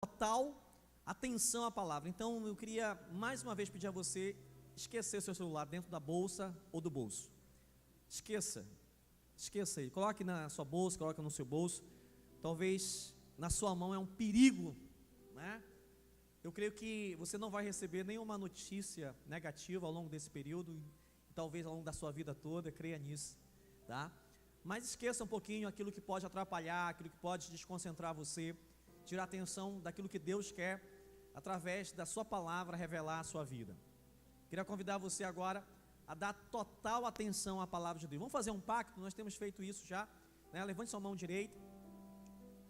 total atenção à palavra. Então eu queria mais uma vez pedir a você esquecer o seu celular dentro da bolsa ou do bolso. Esqueça ele, coloque na sua bolsa, coloque no seu bolso. Talvez na sua mão é um perigo, né? Eu creio que você não vai receber nenhuma notícia negativa ao longo desse período, e talvez ao longo da sua vida toda, creia nisso, tá? Mas esqueça um pouquinho aquilo que pode atrapalhar, aquilo que pode desconcentrar você, tirar a atenção daquilo que Deus quer, através da sua palavra, revelar a sua vida. Queria convidar você agora a dar total atenção à palavra de Deus. Vamos fazer um pacto, nós temos feito isso já, né? Levante sua mão direita,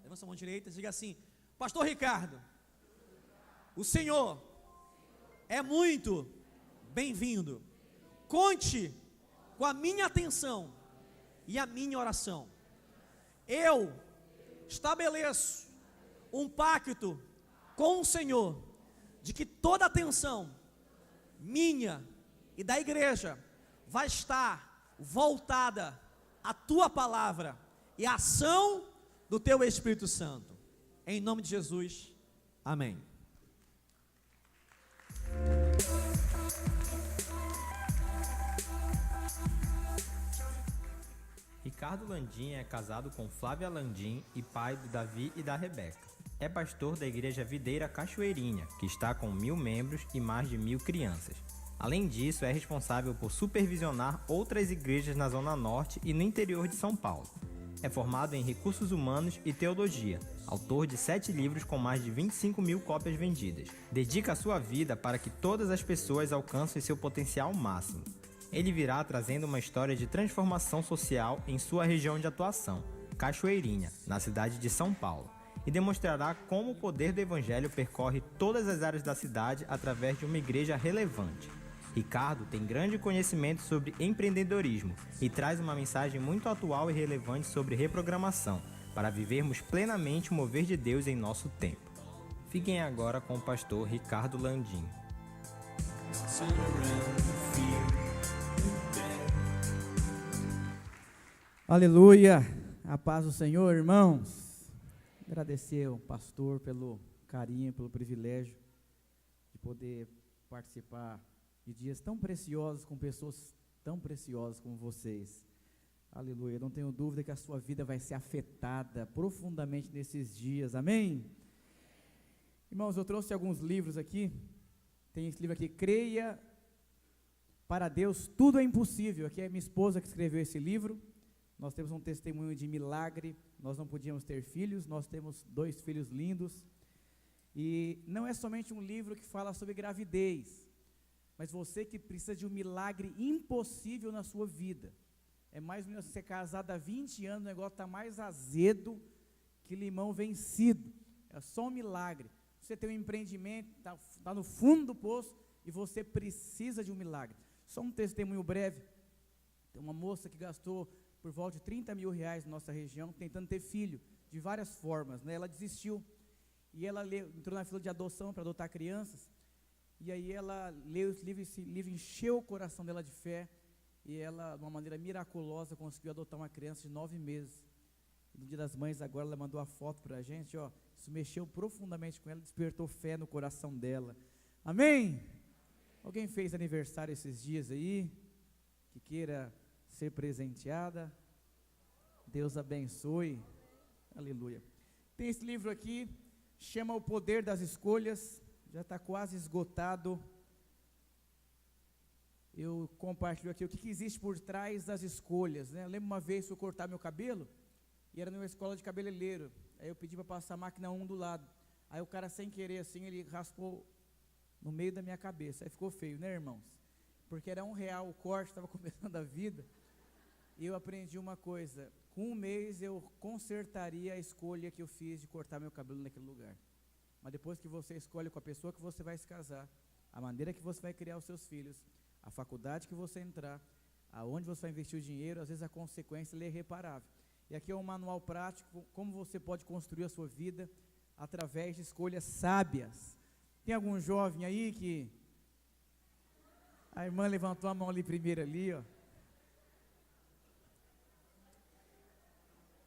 e diga assim: Pastor Ricardo, o Senhor é muito bem-vindo. Conte com a minha atenção e a minha oração. Eu estabeleço um pacto com o Senhor, de que toda a atenção minha e da igreja vai estar voltada à tua palavra e à ação do teu Espírito Santo. Em nome de Jesus, amém. Ricardo Landim é casado com Flávia Landim e pai do Davi e da Rebeca. É pastor da Igreja Videira Cachoeirinha, que está com 1.000 membros e mais de 1.000 crianças. Além disso, é responsável por supervisionar outras igrejas na Zona Norte e no interior de São Paulo. É formado em Recursos Humanos e Teologia, autor de 7 livros com mais de 25.000 cópias vendidas. Dedica a sua vida para que todas as pessoas alcancem seu potencial máximo. Ele virá trazendo uma história de transformação social em sua região de atuação, Cachoeirinha, na cidade de São Paulo, e demonstrará como o poder do Evangelho percorre todas as áreas da cidade através de uma igreja relevante. Ricardo tem grande conhecimento sobre empreendedorismo e traz uma mensagem muito atual e relevante sobre reprogramação, para vivermos plenamente o mover de Deus em nosso tempo. Fiquem agora com o pastor Ricardo Landim. Aleluia, a paz do Senhor, irmãos. Agradecer ao pastor pelo carinho, pelo privilégio de poder participar de dias tão preciosos com pessoas tão preciosas como vocês. Aleluia, não tenho dúvida que a sua vida vai ser afetada profundamente nesses dias, amém? Irmãos, eu trouxe alguns livros aqui. Tem esse livro aqui, Creia, para Deus tudo é impossível. Aqui é minha esposa que escreveu esse livro. Nós temos um testemunho de milagre. Nós não podíamos ter filhos, nós temos 2 filhos lindos. E não é somente um livro que fala sobre gravidez, mas você que precisa de um milagre impossível na sua vida. É mais ou menos você casado há 20 anos, o negócio está mais azedo que limão vencido. É só um milagre. Você tem um empreendimento, está no fundo do poço e você precisa de um milagre. Só um testemunho breve. Tem uma moça que gastou por volta de 30 mil reais na nossa região, tentando ter filho, de várias formas, né? Ela desistiu, e ela entrou na fila de adoção para adotar crianças, e aí ela leu esse livro encheu o coração dela de fé, e ela, de uma maneira miraculosa, conseguiu adotar uma criança de 9 meses, no Dia das Mães agora ela mandou a foto para a gente, ó, isso mexeu profundamente com ela, despertou fé no coração dela, amém? Alguém fez aniversário esses dias aí, que queira ser presenteada? Deus abençoe, aleluia. Tem esse livro aqui, chama O Poder das Escolhas, já está quase esgotado. Eu compartilho aqui o que existe por trás das escolhas, né? Eu lembro uma vez que eu cortar meu cabelo, e era numa escola de cabeleireiro, aí eu pedi para passar a máquina 1 do lado, aí o cara sem querer assim, ele raspou no meio da minha cabeça, aí ficou feio, né, irmãos? Porque era R$1 o corte, estava começando a vida. E eu aprendi uma coisa, com 1 mês eu consertaria a escolha que eu fiz de cortar meu cabelo naquele lugar. Mas depois que você escolhe com a pessoa que você vai se casar, a maneira que você vai criar os seus filhos, a faculdade que você entrar, aonde você vai investir o dinheiro, às vezes a consequência é irreparável. E aqui é um manual prático, como você pode construir a sua vida através de escolhas sábias. Tem algum jovem aí que... A irmã levantou a mão ali primeiro ali, ó.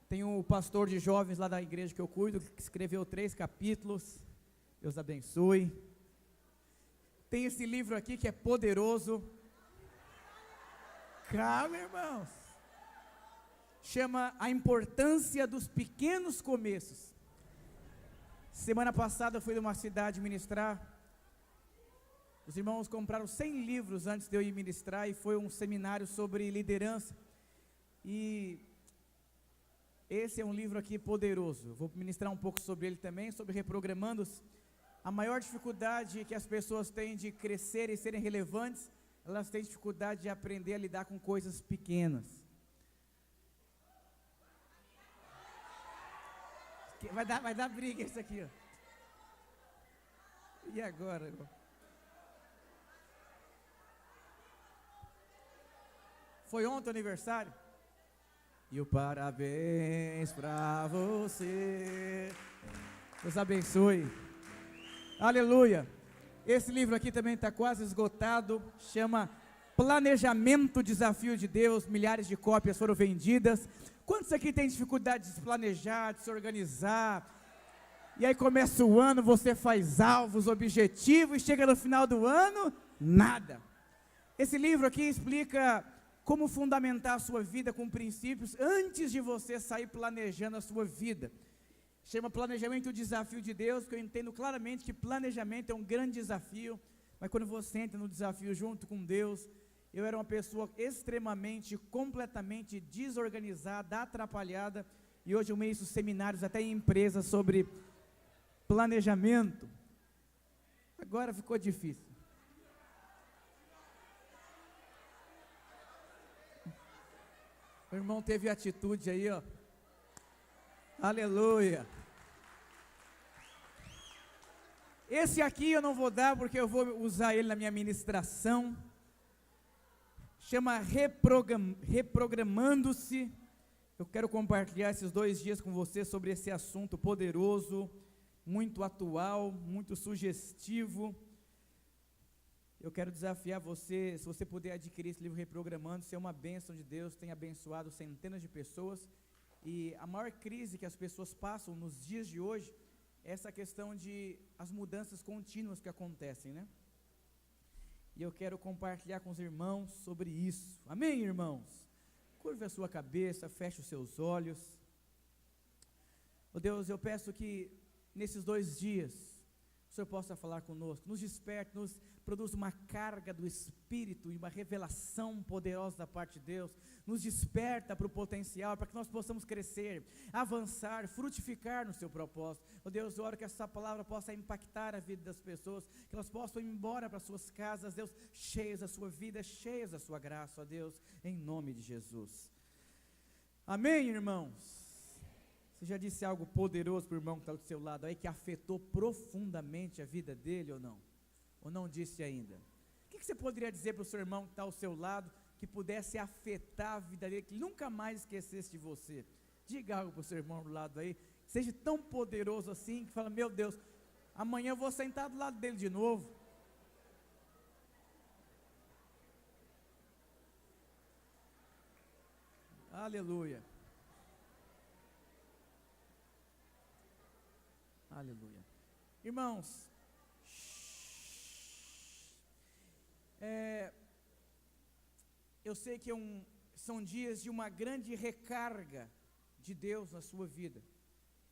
Tem um pastor de jovens lá da igreja que eu cuido, que escreveu 3 capítulos, Deus abençoe. Tem esse livro aqui que é poderoso. Calma, irmãos. Chama A Importância dos Pequenos Começos. Semana passada eu fui numa cidade ministrar. Os irmãos compraram 100 livros antes de eu ir ministrar, e foi um seminário sobre liderança. E esse é um livro aqui poderoso. Eu vou ministrar um pouco sobre ele também, sobre reprogramando-se. A maior dificuldade que as pessoas têm de crescer e serem relevantes, elas têm dificuldade de aprender a lidar com coisas pequenas. Vai dar briga isso aqui, ó. E agora, irmão? Foi ontem o aniversário? E o parabéns pra você. Deus abençoe. Aleluia. Esse livro aqui também está quase esgotado. Chama Planejamento, Desafio de Deus. Milhares de cópias foram vendidas. Quantos aqui têm dificuldade de se planejar, de se organizar? E aí começa o ano, você faz alvos, objetivos, e chega no final do ano, nada. Esse livro aqui explica como fundamentar a sua vida com princípios antes de você sair planejando a sua vida. Chama Planejamento o Desafio de Deus, porque eu entendo claramente que planejamento é um grande desafio, mas quando você entra no desafio junto com Deus, eu era uma pessoa extremamente, completamente desorganizada, atrapalhada, e hoje eu ministro seminários até em empresas sobre planejamento. Agora ficou difícil. O irmão teve atitude aí, ó. Aleluia. Esse aqui eu não vou dar porque eu vou usar ele na minha ministração. Chama Reprogramando-se. Eu quero compartilhar esses 2 dias com você sobre esse assunto poderoso, muito atual, muito sugestivo. Eu quero desafiar você, se você puder adquirir esse livro Reprogramando-se, é uma bênção de Deus, tem abençoado centenas de pessoas, e a maior crise que as pessoas passam nos dias de hoje, é essa questão de as mudanças contínuas que acontecem, né? E eu quero compartilhar com os irmãos sobre isso, amém, irmãos? Curve a sua cabeça, feche os seus olhos. Oh Deus, eu peço que nesses 2 dias, o Senhor possa falar conosco, nos desperte, nos produz uma carga do Espírito e uma revelação poderosa da parte de Deus, nos desperta para o potencial, para que nós possamos crescer, avançar, frutificar no seu propósito. Oh Deus, eu oro que essa palavra possa impactar a vida das pessoas, que elas possam ir embora para suas casas, Deus, cheias da sua vida, cheias da sua graça, ó Deus, em nome de Jesus. Amém, irmãos? Você já disse algo poderoso para o irmão que está do seu lado aí, que afetou profundamente a vida dele ou não? Ou não disse ainda? O que você poderia dizer para o seu irmão que está ao seu lado, que pudesse afetar a vida dele, que nunca mais esquecesse de você? Diga algo para o seu irmão do lado aí, seja tão poderoso assim, que fala, meu Deus, amanhã eu vou sentar do lado dele de novo. Aleluia. Aleluia. Irmãos, eu sei que são dias de uma grande recarga de Deus na sua vida.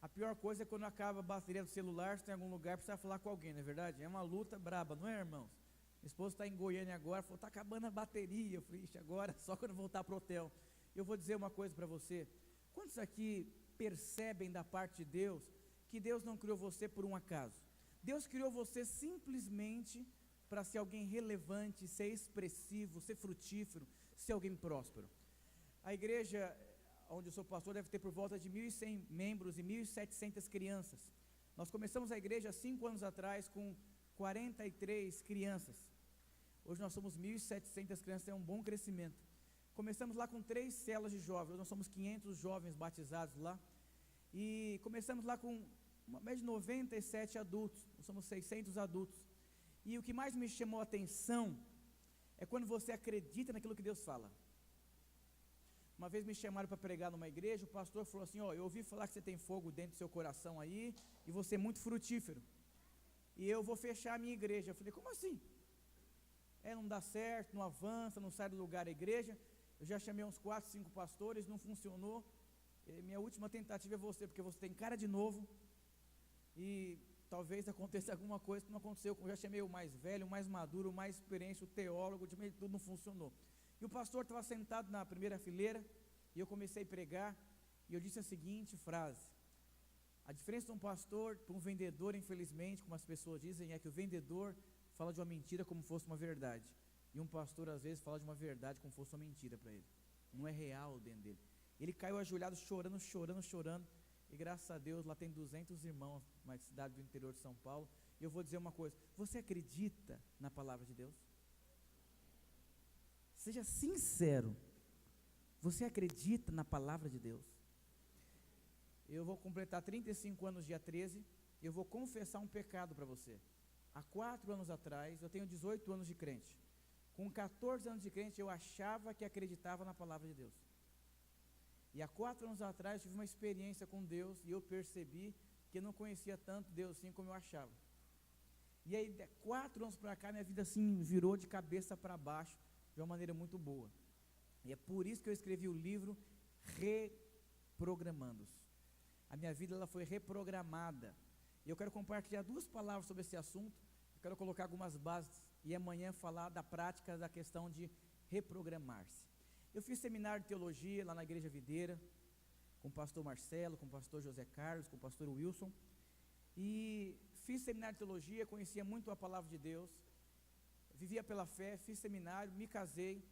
A pior coisa é quando acaba a bateria do celular, você tem algum lugar, precisa falar com alguém, não é verdade? É uma luta braba, não é, irmãos? Minha esposa está em Goiânia agora, falou, está acabando a bateria. Eu falei, ixi, agora só quando voltar para o hotel. Eu vou dizer uma coisa para você, quantos aqui percebem da parte de Deus, que Deus não criou você por um acaso? Deus criou você simplesmente para ser alguém relevante, ser expressivo, ser frutífero, ser alguém próspero. A igreja onde eu sou pastor deve ter por volta de 1.100 membros e 1.700 crianças. Nós começamos a igreja 5 anos atrás com 43 crianças. Hoje nós somos 1.700 crianças, é um bom crescimento. Começamos lá com 3 células de jovens, hoje nós somos 500 jovens batizados lá. E começamos lá com uma média de 97 adultos, nós somos 600 adultos. E o que mais me chamou a atenção é quando você acredita naquilo que Deus fala. Uma vez me chamaram para pregar numa igreja, o pastor falou assim, ó, eu ouvi falar que você tem fogo dentro do seu coração aí, e você é muito frutífero. e eu vou fechar a minha igreja. Eu falei, como assim? Não dá certo, não avança, não sai do lugar a igreja. Eu já chamei uns 4, 5 pastores, não funcionou. Minha última tentativa é você, porque você tem cara de novo, e talvez aconteça alguma coisa que não aconteceu. Eu já chamei o mais velho, o mais maduro, o mais experiente, o teólogo, tudo não funcionou. E o pastor estava sentado na primeira fileira, e eu comecei a pregar, e eu disse a seguinte frase: a diferença de um pastor para um vendedor, infelizmente, como as pessoas dizem, é que o vendedor fala de uma mentira como fosse uma verdade, e um pastor às vezes fala de uma verdade como fosse uma mentira para ele, não é real dentro dele. Ele caiu ajoelhado chorando, e graças a Deus lá tem 200 irmãos, uma cidade do interior de São Paulo. E eu vou dizer uma coisa: você acredita na palavra de Deus? Seja sincero, você acredita na palavra de Deus? Eu vou completar 35 anos dia 13, eu vou confessar um pecado para você. Há 4 anos atrás, eu tenho 18 anos de crente. Com 14 anos de crente, eu achava que acreditava na palavra de Deus. E há 4 anos atrás, eu tive uma experiência com Deus, e eu percebi que eu não conhecia tanto Deus assim como eu achava. E aí, 4 anos para cá, minha vida assim virou de cabeça para baixo, de uma maneira muito boa. E é por isso que eu escrevi o livro Reprogramando-se. A minha vida ela foi reprogramada. E eu quero compartilhar 2 palavras sobre esse assunto. Eu quero colocar algumas bases e amanhã falar da prática da questão de reprogramar-se. Eu fiz seminário de teologia lá na Igreja Videira, com o pastor Marcelo, com o pastor José Carlos, com o pastor Wilson. E fiz seminário de teologia, conhecia muito a palavra de Deus, vivia pela fé, fiz seminário, me casei,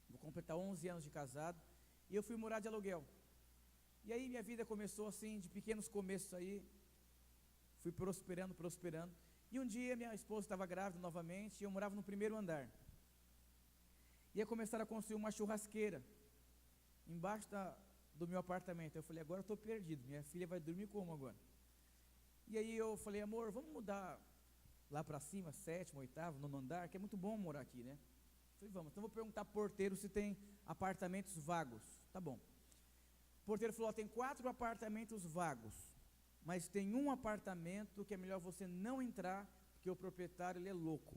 vou completar 11 anos de casado, e eu fui morar de aluguel. E aí minha vida começou assim, de pequenos começos aí, fui prosperando, e um dia minha esposa estava grávida novamente, e eu morava no primeiro andar. Ia começar a construir uma churrasqueira, embaixo do meu apartamento. Eu falei, agora eu estou perdido, minha filha vai dormir como agora? E aí eu falei, amor, vamos mudar lá para cima, 7º, 8º, 9º andar, que é muito bom morar aqui, né? Eu falei, vamos, então vou perguntar ao porteiro se tem apartamentos vagos. Tá bom. O porteiro falou, tem 4 apartamentos vagos, mas tem um apartamento que é melhor você não entrar, porque o proprietário ele é louco.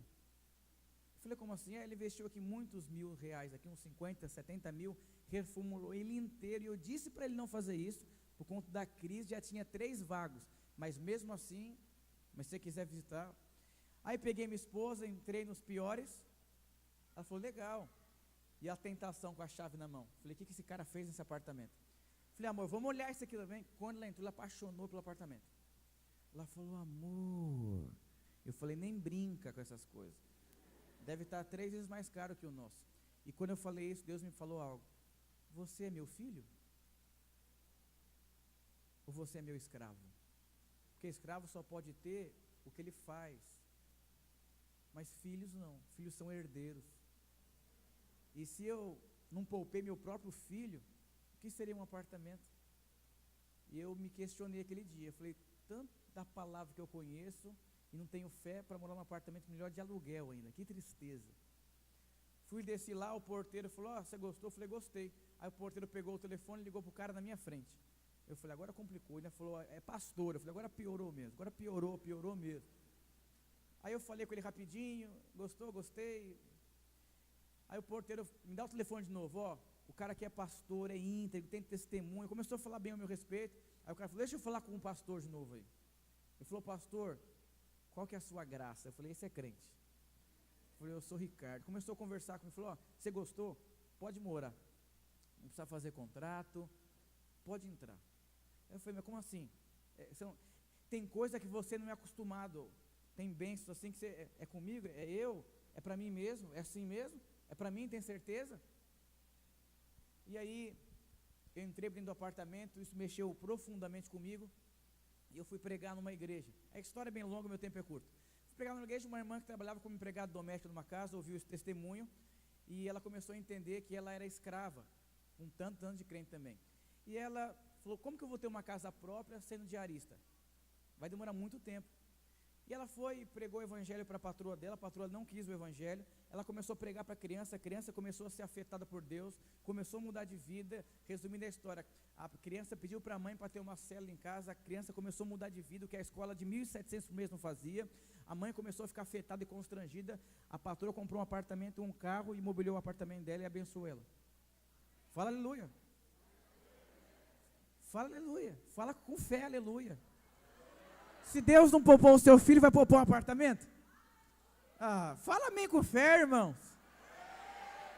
Eu falei, como assim? Ele investiu aqui muitos R$1.000, aqui uns 50, 70 mil, reformulou ele inteiro, e eu disse para ele não fazer isso, por conta da crise, já tinha 3 vagos, mas mesmo assim, mas se você quiser visitar. Aí peguei minha esposa, entrei nos piores, ela falou, legal, e a tentação com a chave na mão. Falei, o que esse cara fez nesse apartamento? Falei, amor, vamos olhar isso aqui também. Quando ela entrou, ela apaixonou pelo apartamento. Ela falou, amor, eu falei, nem brinca com essas coisas, deve estar 3 vezes mais caro que o nosso. E quando eu falei isso, Deus me falou algo: você é meu filho? Ou você é meu escravo? Porque escravo só pode ter o que ele faz, mas filhos não, filhos são herdeiros. E se eu não poupei meu próprio filho, o que seria um apartamento? E eu me questionei aquele dia, eu falei, tanto da palavra que eu conheço, e não tenho fé para morar num apartamento melhor de aluguel ainda, que tristeza. Fui descer lá, o porteiro falou, você gostou? Eu falei, gostei. Aí o porteiro pegou o telefone e ligou para o cara na minha frente. Eu falei, agora complicou. Ele falou, é pastor. Eu falei, agora piorou mesmo, agora piorou mesmo. Aí eu falei com ele rapidinho, gostou, gostei. Aí o porteiro, me dá o telefone de novo, o cara aqui é pastor, é íntegro, tem testemunho. Começou a falar bem ao meu respeito. Aí o cara falou, deixa eu falar com o pastor de novo aí. Ele falou, pastor, qual que é a sua graça? Eu falei, esse é crente. Eu falei, eu sou Ricardo. Começou a conversar comigo, falou, você gostou? Pode morar, não precisa fazer contrato, pode entrar. Eu falei, mas como assim? Tem coisa que você não é acostumado, tem bênçãos assim que você, é comigo, é eu, é para mim mesmo, é assim mesmo, é para mim, tem certeza? E aí, eu entrei dentro do apartamento, isso mexeu profundamente comigo, e eu fui pregar numa igreja. A história é bem longa, meu tempo é curto. Fui pregar numa igreja, uma irmã que trabalhava como empregada doméstica numa casa, ouviu esse testemunho, e ela começou a entender que ela era escrava, com tantos anos de crente também. E ela falou, como que eu vou ter uma casa própria sendo diarista? Vai demorar muito tempo. E ela foi e pregou o evangelho para a patroa dela, a patroa não quis o evangelho, ela começou a pregar para a criança começou a ser afetada por Deus, começou a mudar de vida. Resumindo a história, a criança pediu para a mãe para ter uma célula em casa, a criança começou a mudar de vida, o que a escola de 1.700 por mês não fazia. A mãe começou a ficar afetada e constrangida, a patroa comprou um apartamento, um carro, e mobiliou o apartamento dela e abençoou ela. Fala aleluia. Fala aleluia, fala com fé, aleluia. Se Deus não poupou o seu filho, vai poupar um apartamento? Fala amém com fé, irmãos.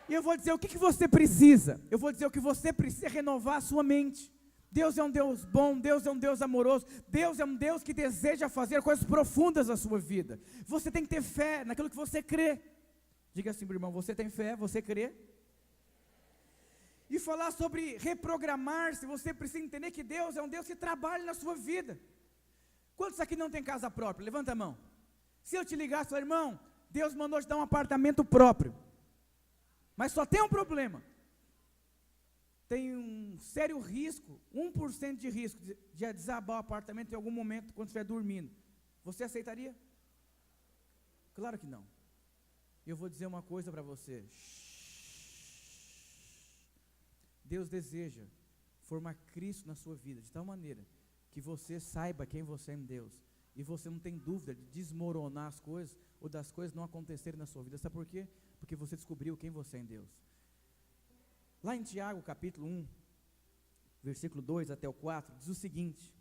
E eu vou dizer o que você precisa. Eu vou dizer o que você precisa renovar a sua mente. Deus é um Deus bom, Deus é um Deus amoroso, Deus é um Deus que deseja fazer coisas profundas na sua vida. Você tem que ter fé naquilo que você crê. Diga assim, meu irmão, você tem fé, você crê? E falar sobre reprogramar-se, você precisa entender que Deus é um Deus que trabalha na sua vida. Quantos aqui não tem casa própria? Levanta a mão. Se eu te ligasse e falar, irmão, Deus mandou te dar um apartamento próprio, mas só tem um problema. Tem um sério risco, 1% de risco de desabar o apartamento em algum momento quando estiver dormindo. Você aceitaria? Claro que não. Eu vou dizer uma coisa para você. Deus deseja formar Cristo na sua vida, de tal maneira que você saiba quem você é em Deus, e você não tem dúvida de desmoronar as coisas, ou das coisas não acontecerem na sua vida. Sabe por quê? Porque você descobriu quem você é em Deus. Lá em Tiago, capítulo 1, versículo 2 até o 4, diz o seguinte: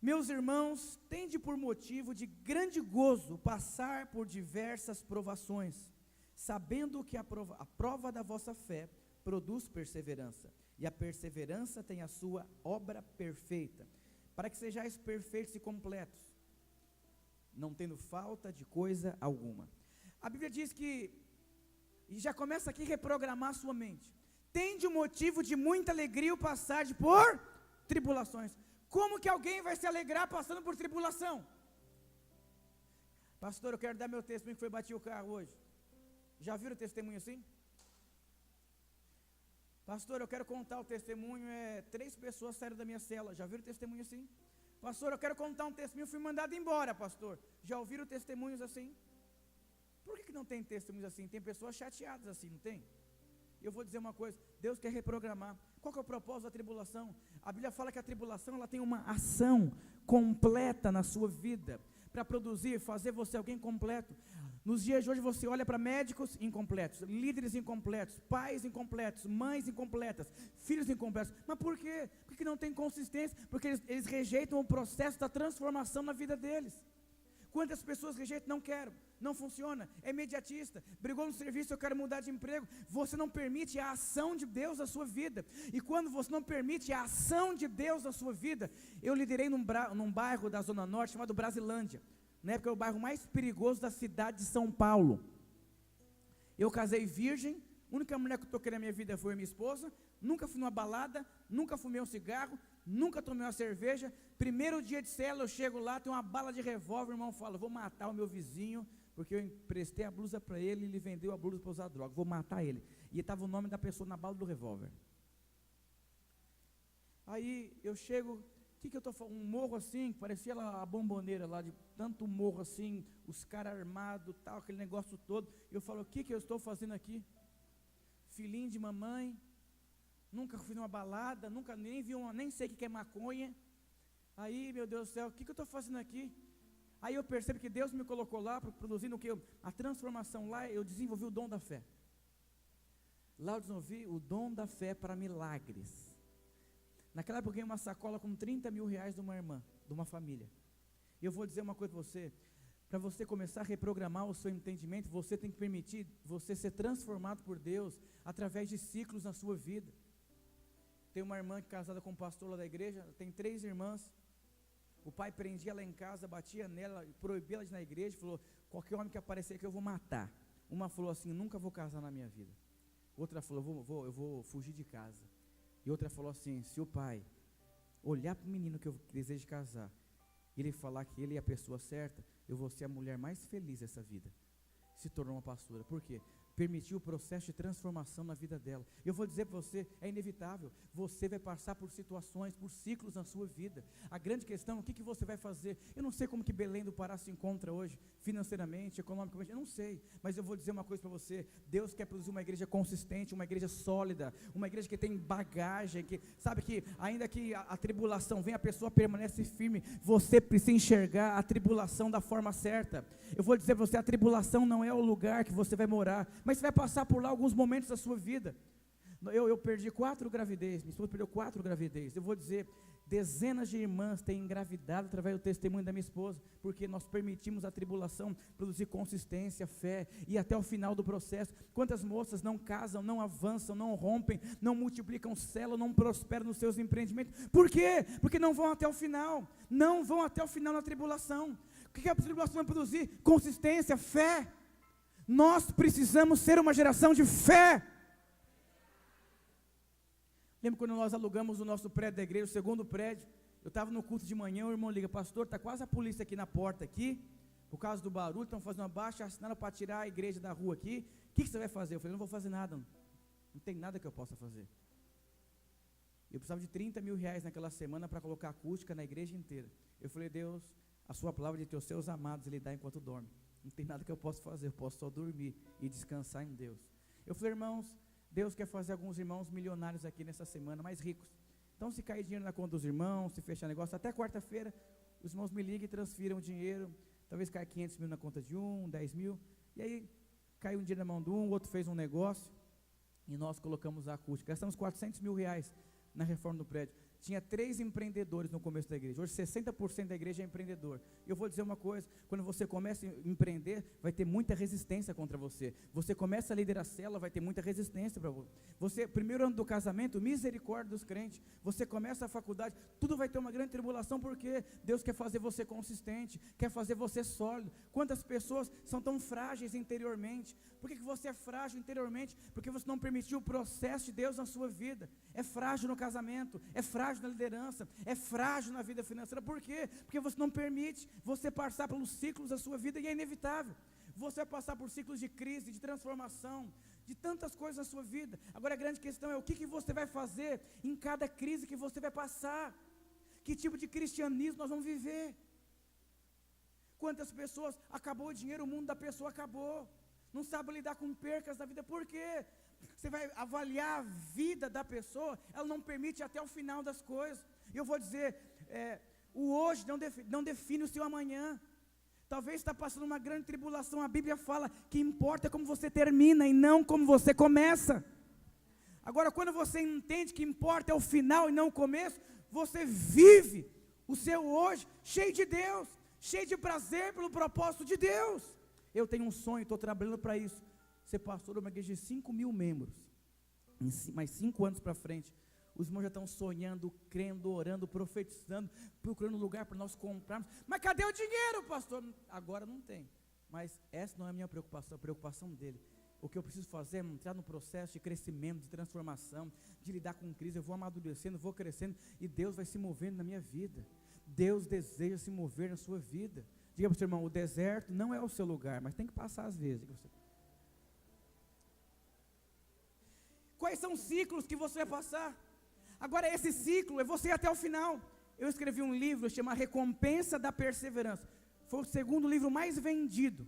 meus irmãos, tende por motivo de grande gozo passar por diversas provações, sabendo que a prova da vossa fé produz perseverança, e a perseverança tem a sua obra perfeita, para que sejais perfeitos e completos, não tendo falta de coisa alguma. A Bíblia diz que, e já começa aqui a reprogramar a sua mente, tende um motivo de muita alegria o passar por tribulações. Como que alguém vai se alegrar passando por tribulação? Pastor, eu quero dar meu testemunho que foi bati o carro hoje. Já viram o testemunho assim? Pastor, eu quero contar o testemunho, 3 pessoas saíram da minha cela. Já viram o testemunho assim? Pastor, eu quero contar um testemunho, fui mandado embora, pastor. Já ouviram testemunhos assim? Por que não tem testemunhos assim? Tem pessoas chateadas assim, não tem? Eu vou dizer uma coisa, Deus quer reprogramar. Qual que é o propósito da tribulação? A Bíblia fala que a tribulação ela tem uma ação completa na sua vida, para produzir, fazer você alguém completo. Nos dias de hoje você olha para médicos incompletos, líderes incompletos, pais incompletos, mães incompletas, filhos incompletos. Mas por quê? Porque não tem consistência, porque eles rejeitam o processo da transformação na vida deles. Quantas pessoas rejeitam? Não quero, não funciona, é imediatista, brigou no serviço, eu quero mudar de emprego. Você não permite a ação de Deus na sua vida, e quando você não permite a ação de Deus na sua vida, eu liderei num bairro da Zona Norte chamado Brasilândia, na época é o bairro mais perigoso da cidade de São Paulo. Eu casei virgem, a única mulher que eu toquei na minha vida foi a minha esposa, nunca fui numa balada, nunca fumei um cigarro, nunca tomei uma cerveja. Primeiro dia de célula, eu chego lá, tem uma bala de revólver, o irmão fala, vou matar o meu vizinho, porque eu emprestei a blusa para ele, e ele vendeu a blusa para usar droga, vou matar ele. E estava o nome da pessoa na bala do revólver. Aí eu chego, o que eu estou falando? Um morro assim, parecia lá a Bomboneira, lá de tanto morro assim, os caras armados, tal, aquele negócio todo. Eu falo, o que eu estou fazendo aqui? Filhinho de mamãe, nunca fui numa balada, nunca nem vi nem sei o que é maconha. Aí, meu Deus do céu, o que eu estou fazendo aqui? Aí eu percebo que Deus me colocou lá, produzindo o que? A transformação lá, eu desenvolvi o dom da fé. Lá eu desenvolvi o dom da fé para milagres. Naquela época eu ganhei uma sacola com 30 mil reais de uma irmã, de uma família. E eu vou dizer uma coisa para você, para você começar a reprogramar o seu entendimento, você tem que permitir você ser transformado por Deus, através de ciclos na sua vida. Tem uma irmã casada com um pastor lá da igreja, tem 3 irmãs, o pai prendia ela em casa, batia nela, proibia ela de ir na igreja, falou, qualquer homem que aparecer aqui eu vou matar. Uma falou assim, nunca vou casar na minha vida. Outra falou, eu vou fugir de casa. E outra falou assim, se o pai olhar para o menino que eu desejo casar, e ele falar que ele é a pessoa certa, eu vou ser a mulher mais feliz dessa vida. Se tornou uma pastora. Por quê? permitir o processo de transformação na vida dela. Eu vou dizer para você, é inevitável, você vai passar por situações, por ciclos na sua vida. A grande questão, o que você vai fazer? Eu não sei como que Belém do Pará se encontra hoje, financeiramente, economicamente, eu não sei, mas eu vou dizer uma coisa para você, Deus quer produzir uma igreja consistente, uma igreja sólida, uma igreja que tem bagagem, que sabe que ainda que a tribulação venha, a pessoa permanece firme. Você precisa enxergar a tribulação da forma certa. Eu vou dizer para você, a tribulação não é o lugar que você vai morar, mas você vai passar por lá alguns momentos da sua vida. Eu perdi 4 gravidezes, minha esposa perdeu 4 gravidezes. Eu vou dizer, dezenas de irmãs têm engravidado através do testemunho da minha esposa, porque nós permitimos a tribulação produzir consistência, fé, e até o final do processo. Quantas moças não casam, não avançam, não rompem, não multiplicam célula, não prosperam nos seus empreendimentos? Por quê? Porque não vão até o final, não vão até o final na tribulação. O que a tribulação vai produzir? Consistência, fé. Nós precisamos ser uma geração de fé. Lembro quando nós alugamos o nosso prédio da igreja, o segundo prédio, eu estava no culto de manhã, o irmão liga, pastor, está quase a polícia aqui na porta aqui, por causa do barulho, estão fazendo uma baixa, assinando para tirar a igreja da rua aqui, o que você vai fazer? Eu falei, não vou fazer nada, não tem nada que eu possa fazer. Eu precisava de 30 mil reais naquela semana para colocar acústica na igreja inteira. Eu falei, Deus, a sua palavra de ter os seus amados ele dá enquanto dorme. Não tem nada que eu possa fazer, eu posso só dormir e descansar em Deus. Eu falei, irmãos, Deus quer fazer alguns irmãos milionários aqui nessa semana, mais ricos. Então, se cair dinheiro na conta dos irmãos, se fechar negócio, até quarta-feira, os irmãos me ligam e transfiram o dinheiro. Talvez caia 500 mil na conta de um, 10 mil. E aí, caiu um dinheiro na mão de um, o outro fez um negócio, e nós colocamos a acústica. Gastamos 400 mil reais na reforma do prédio. Tinha 3 empreendedores no começo da igreja. Hoje 60% da igreja é empreendedor. E eu vou dizer uma coisa, quando você começa a empreender, vai ter muita resistência contra você. Você começa a liderar a célula, vai ter muita resistência para você. Primeiro ano do casamento, misericórdia dos crentes. Você começa a faculdade, tudo vai ter uma grande tribulação, porque Deus quer fazer você consistente, quer fazer você sólido. Quantas pessoas são tão frágeis interiormente? Por que você é frágil interiormente? Porque você não permitiu o processo de Deus na sua vida. É frágil no casamento, é frágil na liderança, é frágil na vida financeira. Por quê? Porque você não permite você passar pelos ciclos da sua vida, e é inevitável. Você vai passar por ciclos de crise, de transformação, de tantas coisas na sua vida. Agora a grande questão é o que você vai fazer em cada crise que você vai passar. Que tipo de cristianismo nós vamos viver? Quantas pessoas, acabou o dinheiro, o mundo da pessoa acabou. Não sabe lidar com percas da vida. Por quê? Você vai avaliar a vida da pessoa, ela não permite até o final das coisas. E eu vou dizer, o hoje não define o seu amanhã. Talvez está passando uma grande tribulação. A Bíblia fala que importa como você termina e não como você começa. Agora, quando você entende que importa é o final e não o começo, você vive o seu hoje cheio de Deus, cheio de prazer pelo propósito de Deus. Eu tenho um sonho, estou trabalhando para isso. Ser pastor de uma igreja de 5 mil membros, em mais 5 anos para frente. Os irmãos já estão sonhando, crendo, orando, profetizando, procurando lugar para nós comprarmos. Mas cadê o dinheiro, pastor? Agora não tem. Mas essa não é a minha preocupação, a preocupação dele. O que eu preciso fazer é entrar no processo de crescimento, de transformação, de lidar com crise. Eu vou amadurecendo, vou crescendo, e Deus vai se movendo na minha vida. Deus deseja se mover na sua vida. Diga para o seu irmão, o deserto não é o seu lugar, mas tem que passar às vezes. Quais são os ciclos que você vai passar? Agora esse ciclo é você até o final. Eu escrevi um livro chamado Recompensa da Perseverança. Foi o segundo livro mais vendido.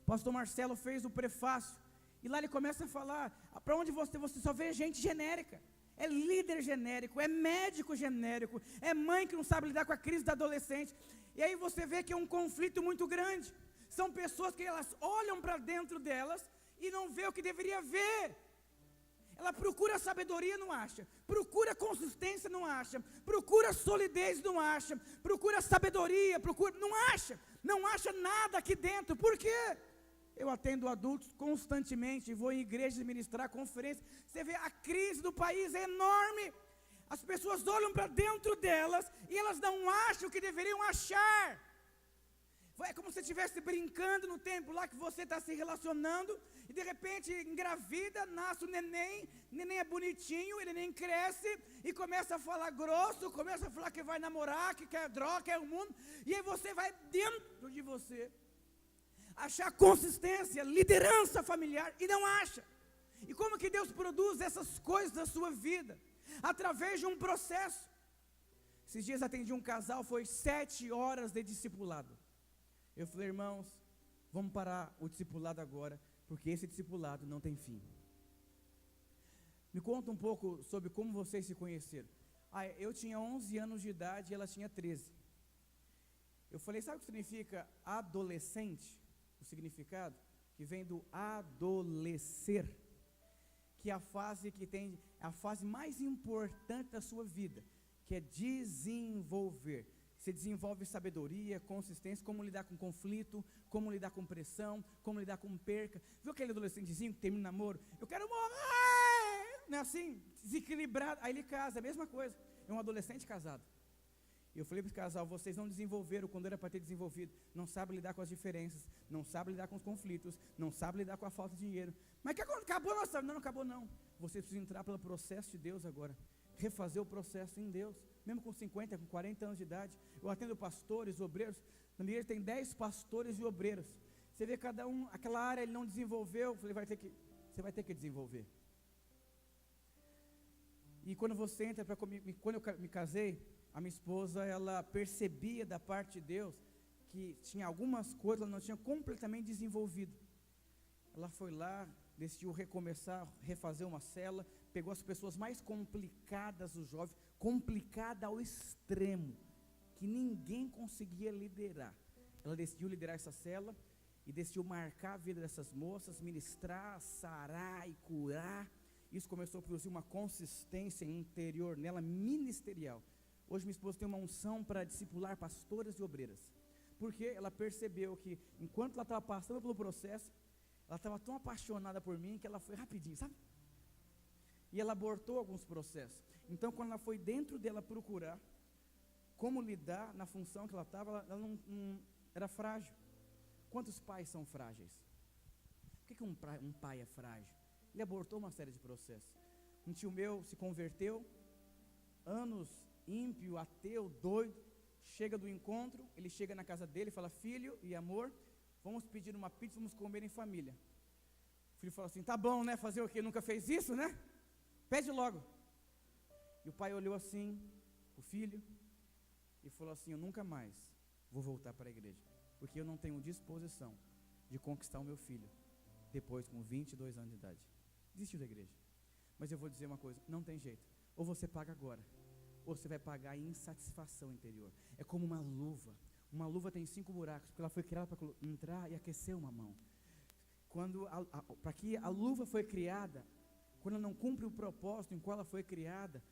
O pastor Marcelo fez o prefácio. E lá ele começa a falar, para onde você só vê gente genérica. É líder genérico, é médico genérico, é mãe que não sabe lidar com a crise da adolescente. E aí você vê que é um conflito muito grande. São pessoas que elas olham para dentro delas e não vê o que deveria ver. Ela procura sabedoria, não acha. Procura consistência, não acha. Procura solidez, não acha. Procura sabedoria, não acha. Não acha nada aqui dentro. Por quê? Eu atendo adultos constantemente, vou em igrejas ministrar conferências. Você vê, a crise do país é enorme. As pessoas olham para dentro delas e elas não acham o que deveriam achar. É como se estivesse brincando no tempo lá que você está se relacionando e de repente engravida, nasce o neném é bonitinho, ele nem cresce e começa a falar grosso, começa a falar que vai namorar, que quer droga, quer o mundo, e aí você vai dentro de você. achar consistência, liderança familiar, e não acha. E como que Deus produz essas coisas na sua vida? Através de um processo. Esses dias atendi um casal, foi 7 horas de discipulado. Eu falei, irmãos, vamos parar o discipulado agora, porque esse discipulado não tem fim. Me conta um pouco sobre como vocês se conheceram. Eu tinha 11 anos de idade e ela tinha 13. Eu falei, sabe o que significa adolescente? O significado? Que vem do adolescer, que é a fase que tem, a fase mais importante da sua vida, que é desenvolver. Você desenvolve sabedoria, consistência, como lidar com conflito, como lidar com pressão, como lidar com perca. Viu aquele adolescentezinho que termina o namoro? Eu quero morrer! Não é assim? Desequilibrado. Aí ele casa, a mesma coisa. É um adolescente casado. E eu falei para esse casal, vocês não desenvolveram quando era para ter desenvolvido. Não sabem lidar com as diferenças, não sabem lidar com os conflitos, não sabem lidar com a falta de dinheiro. Mas que acabou, nossa, não acabou não. Vocês precisam entrar pelo processo de Deus agora. Refazer o processo em Deus. Mesmo com 50, com 40 anos de idade. Eu atendo pastores, obreiros. Na minha igreja tem 10 pastores e obreiros. Você vê cada um, aquela área ele não desenvolveu. Eu falei, você vai ter que desenvolver. E quando você entra para comigo, quando eu me casei, a minha esposa, ela percebia da parte de Deus que tinha algumas coisas ela não tinha completamente desenvolvido. Ela foi lá, decidiu recomeçar, refazer uma célula, pegou as pessoas mais complicadas dos jovens, complicada ao extremo, que ninguém conseguia liderar. Ela decidiu liderar essa célula e decidiu marcar a vida dessas moças, ministrar, sarar e curar. Isso começou a produzir uma consistência interior nela, ministerial. Hoje minha esposa tem uma unção para discipular pastoras e obreiras, porque ela percebeu que, enquanto ela estava passando pelo processo, ela estava tão apaixonada por mim, que ela foi rapidinho, sabe? E ela abortou alguns processos. Então, quando ela foi dentro dela procurar como lidar na função que ela estava, ela não era frágil. Quantos pais são frágeis? Por que um pai é frágil? Ele abortou uma série de processos. Um tio meu se converteu, anos ímpio, ateu, doido, chega do encontro, ele chega na casa dele e fala, filho e amor, vamos pedir uma pizza, vamos comer em família. O filho fala assim, tá bom, né, fazer o quê? Nunca fez isso, né? Pede logo. E o pai olhou assim, o filho, e falou assim, eu nunca mais vou voltar para a igreja, porque eu não tenho disposição de conquistar o meu filho, depois com 22 anos de idade. Desistiu da igreja. Mas eu vou dizer uma coisa, não tem jeito, ou você paga agora, ou você vai pagar a insatisfação interior. É como uma luva tem 5 buracos, porque ela foi criada para entrar e aquecer uma mão. Para que a luva foi criada, quando ela não cumpre o propósito em qual ela foi criada,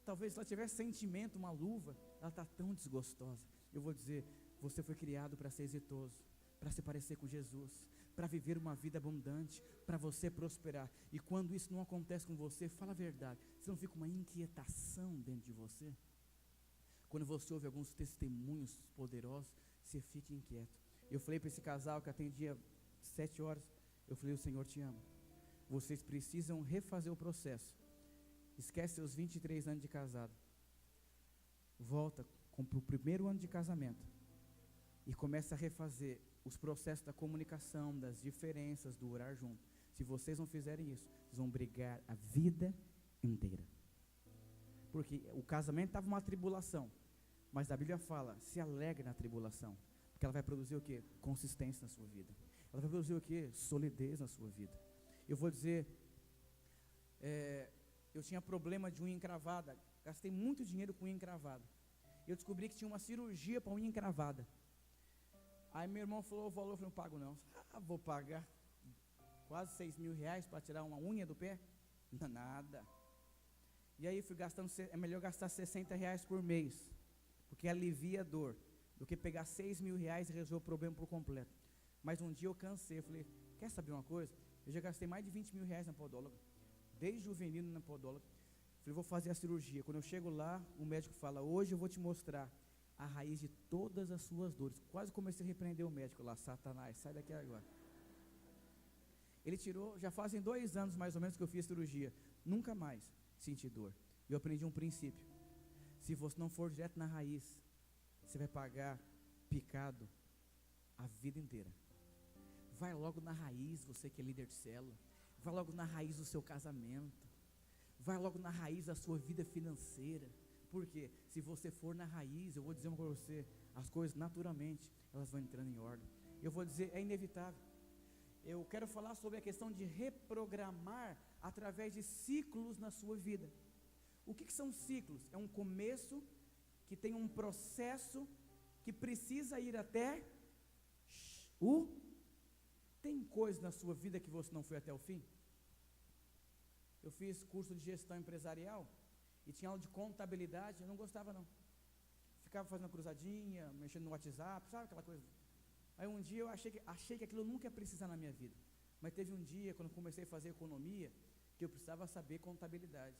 talvez se ela tivesse sentimento, uma luva, ela está tão desgostosa. Eu vou dizer, você foi criado para ser exitoso, para se parecer com Jesus, para viver uma vida abundante, para você prosperar. E quando isso não acontece com você, fala a verdade, você não fica uma inquietação dentro de você? Quando você ouve alguns testemunhos poderosos, você fica inquieto. Eu falei para esse casal que atendia 7 horas, eu falei, o Senhor te ama. Vocês precisam refazer o processo. Esquece seus 23 anos de casado. Volta para o primeiro ano de casamento e começa a refazer os processos da comunicação, das diferenças, do orar junto. Se vocês não fizerem isso, vocês vão brigar a vida inteira. Porque o casamento estava uma tribulação, mas a Bíblia fala, se alegre na tribulação, porque ela vai produzir o quê? Consistência na sua vida. Ela vai produzir o quê? Solidez na sua vida. Eu vou dizer, eu tinha problema de unha encravada, gastei muito dinheiro com unha encravada. Eu descobri que tinha uma cirurgia para unha encravada. Aí meu irmão falou o valor, eu falei, não pago não. Vou pagar quase 6 mil reais para tirar uma unha do pé? Não, nada. E aí fui gastando, é melhor gastar 60 reais por mês, porque alivia a dor, do que pegar 6 mil reais e resolver o problema por completo. Mas um dia eu cansei, eu falei, quer saber uma coisa? Eu já gastei mais de 20 mil reais na podóloga, desde juvenil na podóloga. Falei, vou fazer a cirurgia. Quando eu chego lá, o médico fala, hoje eu vou te mostrar a raiz de todas as suas dores. Quase comecei a repreender o médico lá, Satanás, sai daqui agora. Ele tirou, já fazem 2 anos mais ou menos que eu fiz a cirurgia, nunca mais senti dor. Eu aprendi um princípio, se você não for direto na raiz, você vai pagar picado a vida inteira. Vai logo na raiz, você que é líder de célula. Vai logo na raiz do seu casamento. Vai logo na raiz da sua vida financeira. Porque se você for na raiz, eu vou dizer uma coisa para você, as coisas naturalmente, elas vão entrando em ordem. Eu vou dizer, é inevitável. Eu quero falar sobre a questão de reprogramar através de ciclos na sua vida. O que são ciclos? É um começo que tem um processo que precisa ir até o... Tem coisas na sua vida que você não foi até o fim? Eu fiz curso de gestão empresarial e tinha aula de contabilidade, eu não gostava não. Ficava fazendo cruzadinha, mexendo no WhatsApp, sabe aquela coisa? Aí um dia eu achei que aquilo nunca ia precisar na minha vida. Mas teve um dia, quando eu comecei a fazer economia, que eu precisava saber contabilidade.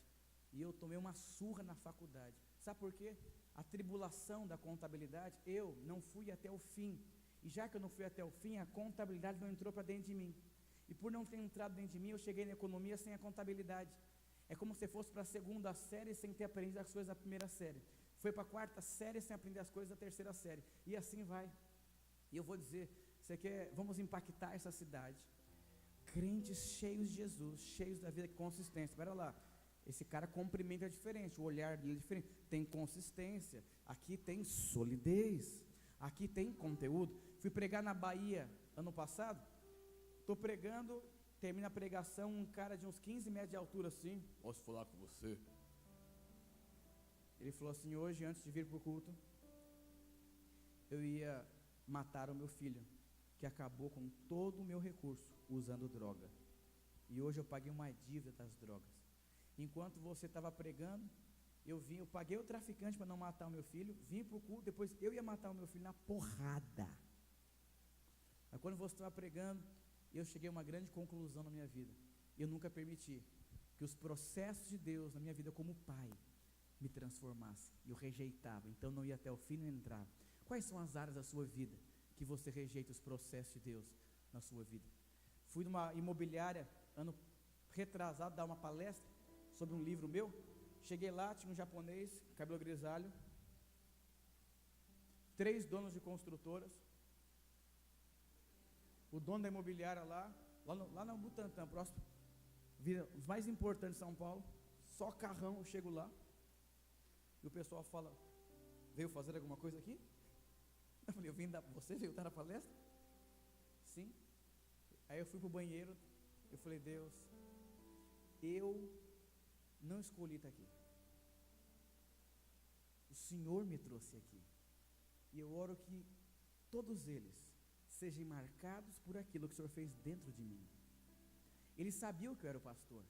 E eu tomei uma surra na faculdade. Sabe por quê? A tribulação da contabilidade, eu não fui até o fim. E já que eu não fui até o fim, a contabilidade não entrou para dentro de mim. E por não ter entrado dentro de mim, eu cheguei na economia sem a contabilidade. É como se fosse para a segunda série sem ter aprendido as coisas da primeira série. Foi para a quarta série sem aprender as coisas da terceira série. E assim vai. E eu vou dizer, vamos impactar essa cidade. Crentes cheios de Jesus, cheios da vida, consistência. Espera lá, esse cara cumprimento é diferente, o olhar dele é diferente. Tem consistência, aqui tem solidez, aqui tem conteúdo. Fui pregar na Bahia ano passado, estou pregando, termina a pregação, um cara de uns 15 metros de altura assim, posso falar com você? Ele falou assim, hoje antes de vir para o culto, eu ia matar o meu filho, que acabou com todo o meu recurso, usando droga, e hoje eu paguei uma dívida das drogas. Enquanto você estava pregando, eu paguei o traficante para não matar o meu filho, vim para o culto, depois eu ia matar o meu filho na porrada. Mas quando você estava pregando, eu cheguei a uma grande conclusão na minha vida. Eu nunca permiti que os processos de Deus na minha vida como pai me transformassem. Eu rejeitava, então não ia até o fim, não entrava. Quais são as áreas da sua vida que você rejeita os processos de Deus na sua vida? Fui numa imobiliária, ano retrasado, dar uma palestra sobre um livro meu. Cheguei lá, tinha um japonês, cabelo grisalho, 3 donos de construtoras, o dono da imobiliária lá no Butantã, próximo, os mais importantes de São Paulo, só carrão, eu chego lá, e o pessoal fala, veio fazer alguma coisa aqui? Eu falei, você veio estar na palestra? Sim. Aí eu fui para o banheiro, eu falei, Deus, eu não escolhi estar aqui. O Senhor me trouxe aqui. E eu oro que todos eles sejam marcados por aquilo que o Senhor fez dentro de mim. Eles sabiam que eu era o pastor.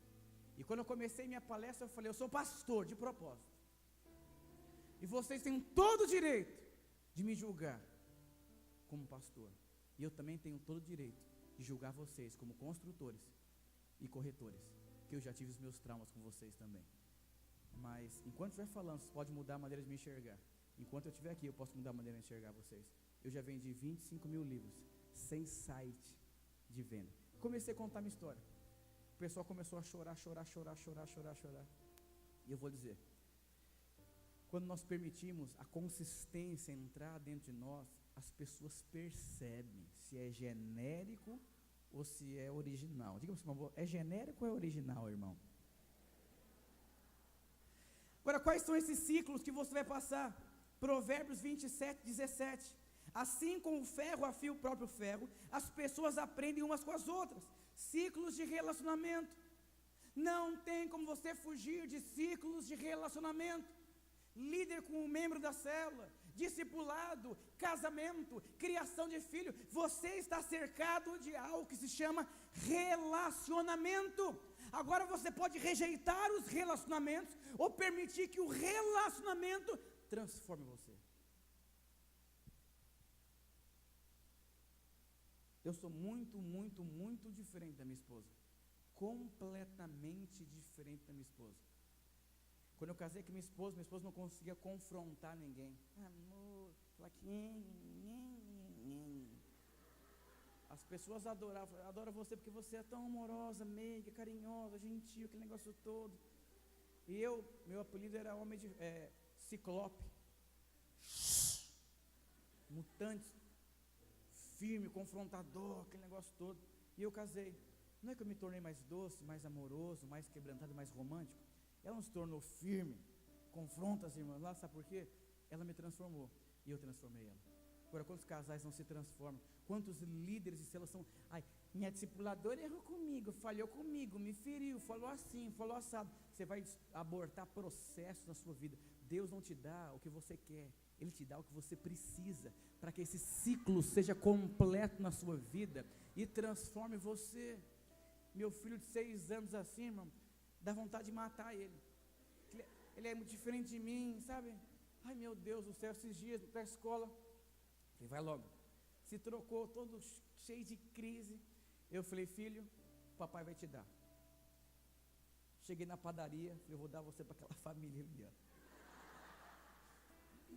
E quando eu comecei minha palestra, eu falei, eu sou pastor de propósito. E vocês têm todo o direito de me julgar como pastor. E eu também tenho todo o direito de julgar vocês como construtores e corretores. Que eu já tive os meus traumas com vocês também. Mas enquanto estiver falando, você pode mudar a maneira de me enxergar. Enquanto eu estiver aqui, eu posso mudar a maneira de enxergar vocês. Eu já vendi 25 mil livros, sem site de venda. Comecei a contar minha história. O pessoal começou a chorar. E eu vou dizer, quando nós permitimos a consistência entrar dentro de nós, as pessoas percebem se é genérico ou se é original. Diga-me, por favor, é genérico ou é original, irmão? Agora, quais são esses ciclos que você vai passar? Provérbios 27, 17. Assim como o ferro afia o próprio ferro, as pessoas aprendem umas com as outras. Ciclos de relacionamento. Não tem como você fugir de ciclos de relacionamento. Líder com um membro da célula, discipulado, casamento, criação de filho. Você está cercado de algo que se chama relacionamento. Agora você pode rejeitar os relacionamentos ou permitir que o relacionamento transforme você. Eu sou muito diferente da minha esposa. Completamente diferente da minha esposa. Quando eu casei com minha esposa não conseguia confrontar ninguém. Amor, as pessoas adoram você porque você é tão amorosa, meiga, carinhosa, gentil, aquele negócio todo. E meu apelido era homem de ciclope, mutante, firme, confrontador, aquele negócio todo. E eu casei. Não é que eu me tornei mais doce, mais amoroso, mais quebrantado, mais romântico? Ela não se tornou firme, confronta as irmãs lá, sabe por quê? Ela me transformou e eu transformei ela. Agora, quantos casais não se transformam? Quantos líderes de célula são? Ai, minha discipuladora errou comigo, falhou comigo, me feriu, falou assim, falou assado. Você vai abortar processos na sua vida. Deus não te dá o que você quer, Ele te dá o que você precisa, para que esse ciclo seja completo na sua vida e transforme você. Meu filho de 6 anos assim, irmão, dá vontade de matar ele. Ele é muito diferente de mim, sabe? Ai, meu Deus do céu, esses dias para a escola, ele vai logo, se trocou, todo cheio de crise. Eu falei, filho, papai vai te dar. Cheguei na padaria, falei, eu vou dar você para aquela família ali, ó.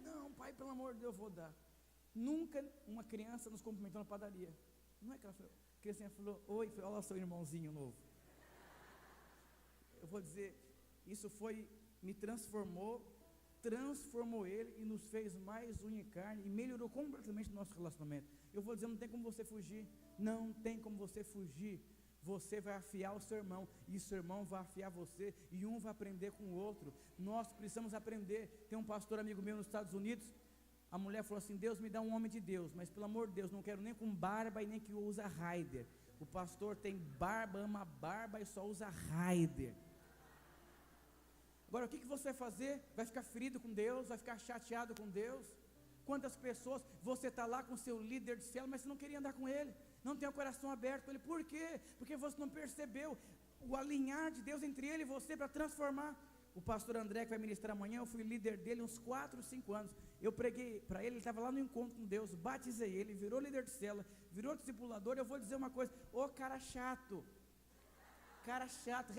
Não, pai, pelo amor de Deus, eu vou dar. Nunca uma criança nos cumprimentou na padaria. Não é que ela falou, a criancinha falou, oi, falei, olha lá o seu irmãozinho novo. Eu vou dizer, isso foi, me transformou ele e nos fez mais unha e carne e melhorou completamente o nosso relacionamento. Eu vou dizer, não tem como você fugir, não tem como você fugir. Você vai afiar o seu irmão e o seu irmão vai afiar você e um vai aprender com o outro. Nós precisamos aprender. Tem um pastor amigo meu nos Estados Unidos, a mulher falou assim, Deus me dá um homem de Deus, mas pelo amor de Deus, não quero nem com barba e nem que usa Raider. O pastor tem barba, ama barba e só usa Raider. Agora, o que você vai fazer? Vai ficar ferido com Deus? Vai ficar chateado com Deus? Quantas pessoas, você está lá com o seu líder de célula, mas você não queria andar com ele, não tem o coração aberto com ele, por quê? Porque você não percebeu o alinhar de Deus entre ele e você para transformar. O pastor André, que vai ministrar amanhã, eu fui líder dele uns 4, 5 anos, eu preguei para ele, ele estava lá no encontro com Deus, batizei ele, virou líder de célula, virou discipulador. Eu vou dizer uma coisa, cara chato,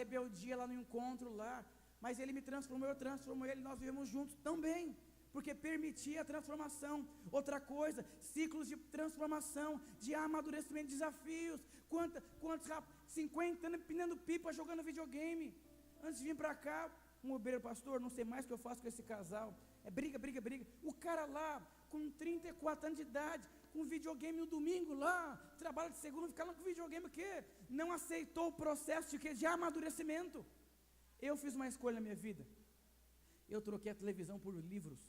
rebeldia lá no encontro lá, mas ele me transformou, eu transformo ele, nós vivemos juntos também, porque permitia a transformação. Outra coisa, ciclos de transformação, de amadurecimento, desafios. Quantos 50 anos empinando pipa, jogando videogame. Antes de vir para cá, um obreiro, pastor, não sei mais o que eu faço com esse casal, é briga. O cara lá, com 34 anos de idade, com videogame no domingo lá, trabalha de segunda, fica lá com videogame, o quê? Não aceitou o processo de quê? De amadurecimento. Eu fiz uma escolha na minha vida, eu troquei a televisão por livros.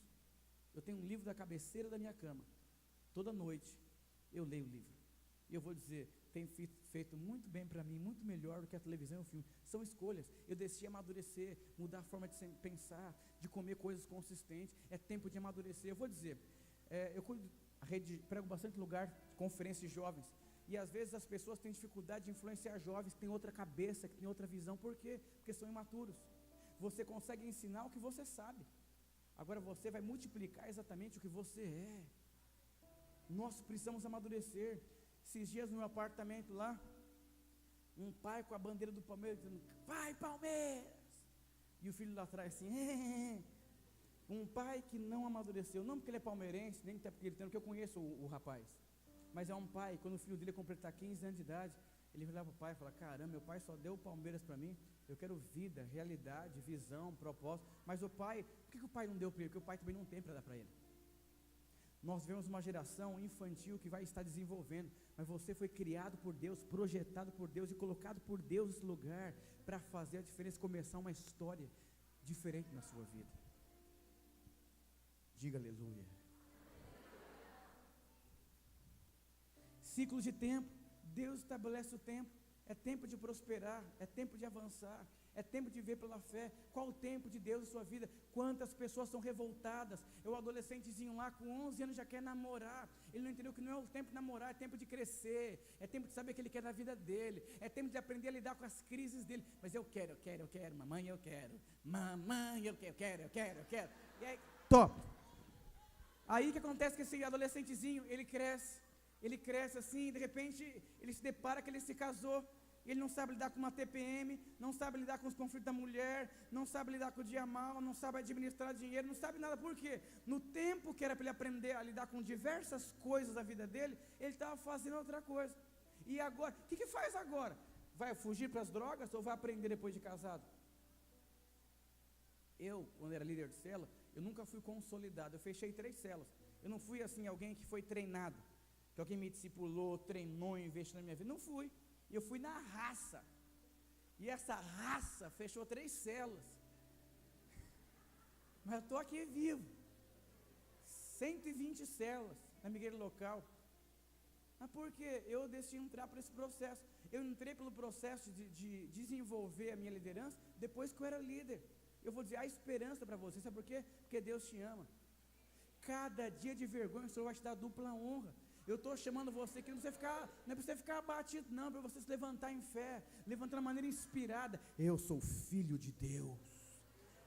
Eu tenho um livro da cabeceira da minha cama, toda noite eu leio o livro, e eu vou dizer, tem feito muito bem para mim, muito melhor do que a televisão e o filme. São escolhas, eu decidi amadurecer, mudar a forma de pensar, de comer coisas consistentes, é tempo de amadurecer. Eu vou dizer, eu prego bastante lugar, conferências de jovens, e às vezes as pessoas têm dificuldade de influenciar jovens que têm outra cabeça, que têm outra visão. Por quê? Porque são imaturos. Você consegue ensinar o que você sabe, agora você vai multiplicar exatamente o que você é. Nós precisamos amadurecer. Esses dias no meu apartamento lá, um pai com a bandeira do Palmeiras dizendo, vai Palmeiras, e o filho lá atrás assim, um pai que não amadureceu, não porque ele é palmeirense, nem até porque ele tem, porque eu conheço o rapaz, mas é um pai, quando o filho dele completar 15 anos de idade, ele vai lá para o pai e fala, caramba, meu pai só deu o Palmeiras para mim, eu quero vida, realidade, visão, propósito. Mas o pai, por que o pai não deu para ele? Porque o pai também não tem para dar para ele. Nós vemos uma geração infantil que vai estar desenvolvendo, mas você foi criado por Deus, projetado por Deus e colocado por Deus nesse lugar para fazer a diferença, começar uma história diferente na sua vida. Diga aleluia. Ciclos de tempo, Deus estabelece o tempo. É tempo de prosperar, é tempo de avançar, é tempo de viver pela fé. Qual o tempo de Deus na sua vida? Quantas pessoas são revoltadas? O adolescentezinho lá com 11 anos já quer namorar, ele não entendeu que não é o tempo de namorar, é tempo de crescer, é tempo de saber o que ele quer na vida dele, é tempo de aprender a lidar com as crises dele. Mas eu quero, mamãe eu quero, e aí, top. Aí o que acontece com esse adolescentezinho? Ele cresce assim, de repente ele se depara que ele se casou, ele não sabe lidar com uma TPM, não sabe lidar com os conflitos da mulher, não sabe lidar com o dia mal, não sabe administrar dinheiro, não sabe nada. Por quê? No tempo que era para ele aprender a lidar com diversas coisas da vida dele, ele estava fazendo outra coisa. E agora, o que faz agora? Vai fugir para as drogas ou vai aprender depois de casado? Eu, quando era líder de célula, eu nunca fui consolidado, eu fechei 3 células, eu não fui assim alguém que foi treinado. que alguém me discipulou, treinou, investiu na minha vida. Não fui. Eu fui na raça. E essa raça fechou 3 células. Mas eu estou aqui vivo. 120 células na minha igreja local. Mas por quê? Eu decidi entrar por esse processo. Eu entrei pelo processo de desenvolver a minha liderança depois que eu era líder. Eu vou dizer, há esperança para você. Sabe por quê? Porque Deus te ama. Cada dia de vergonha o Senhor vai te dar dupla honra. Eu estou chamando você que não é para você ficar abatido, não, para você se levantar em fé, levantar de maneira inspirada. Eu sou filho de Deus.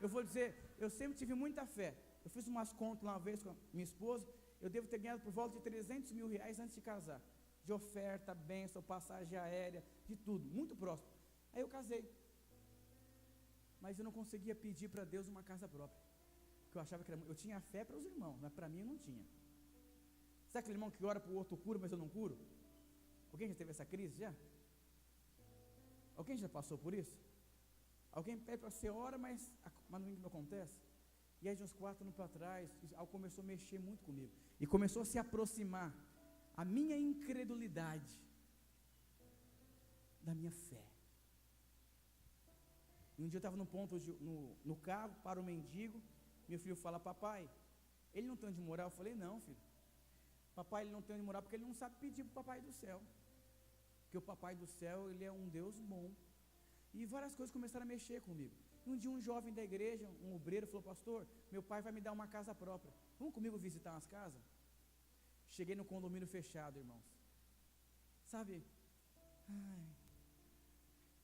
Eu vou dizer, eu sempre tive muita fé. Eu fiz umas contas uma vez com a minha esposa, eu devo ter ganhado por volta de 300 mil reais antes de casar. De oferta, bênção, passagem aérea, de tudo, muito próximo. Aí eu casei. Mas eu não conseguia pedir para Deus uma casa própria. Porque eu achava que eu tinha fé para os irmãos, mas para mim eu não tinha. Sabe aquele irmão que ora para o outro cura, mas eu não curo? Alguém já teve essa crise já? Alguém já passou por isso? Alguém pede para você ora, mas não acontece? E aí de uns 4 anos para trás, algo começou a mexer muito comigo. E começou a se aproximar a minha incredulidade da minha fé. E um dia eu estava no carro, para o mendigo, meu filho fala, papai, ele não tem onde morar? Eu falei, não, filho. Papai, ele não tem onde morar porque ele não sabe pedir para o papai do céu. Porque o papai do céu, ele é um Deus bom. E várias coisas começaram a mexer comigo. E um dia um jovem da igreja, um obreiro, falou, pastor, meu pai vai me dar uma casa própria. Vamos comigo visitar umas casas? Cheguei no condomínio fechado, irmãos. Sabe?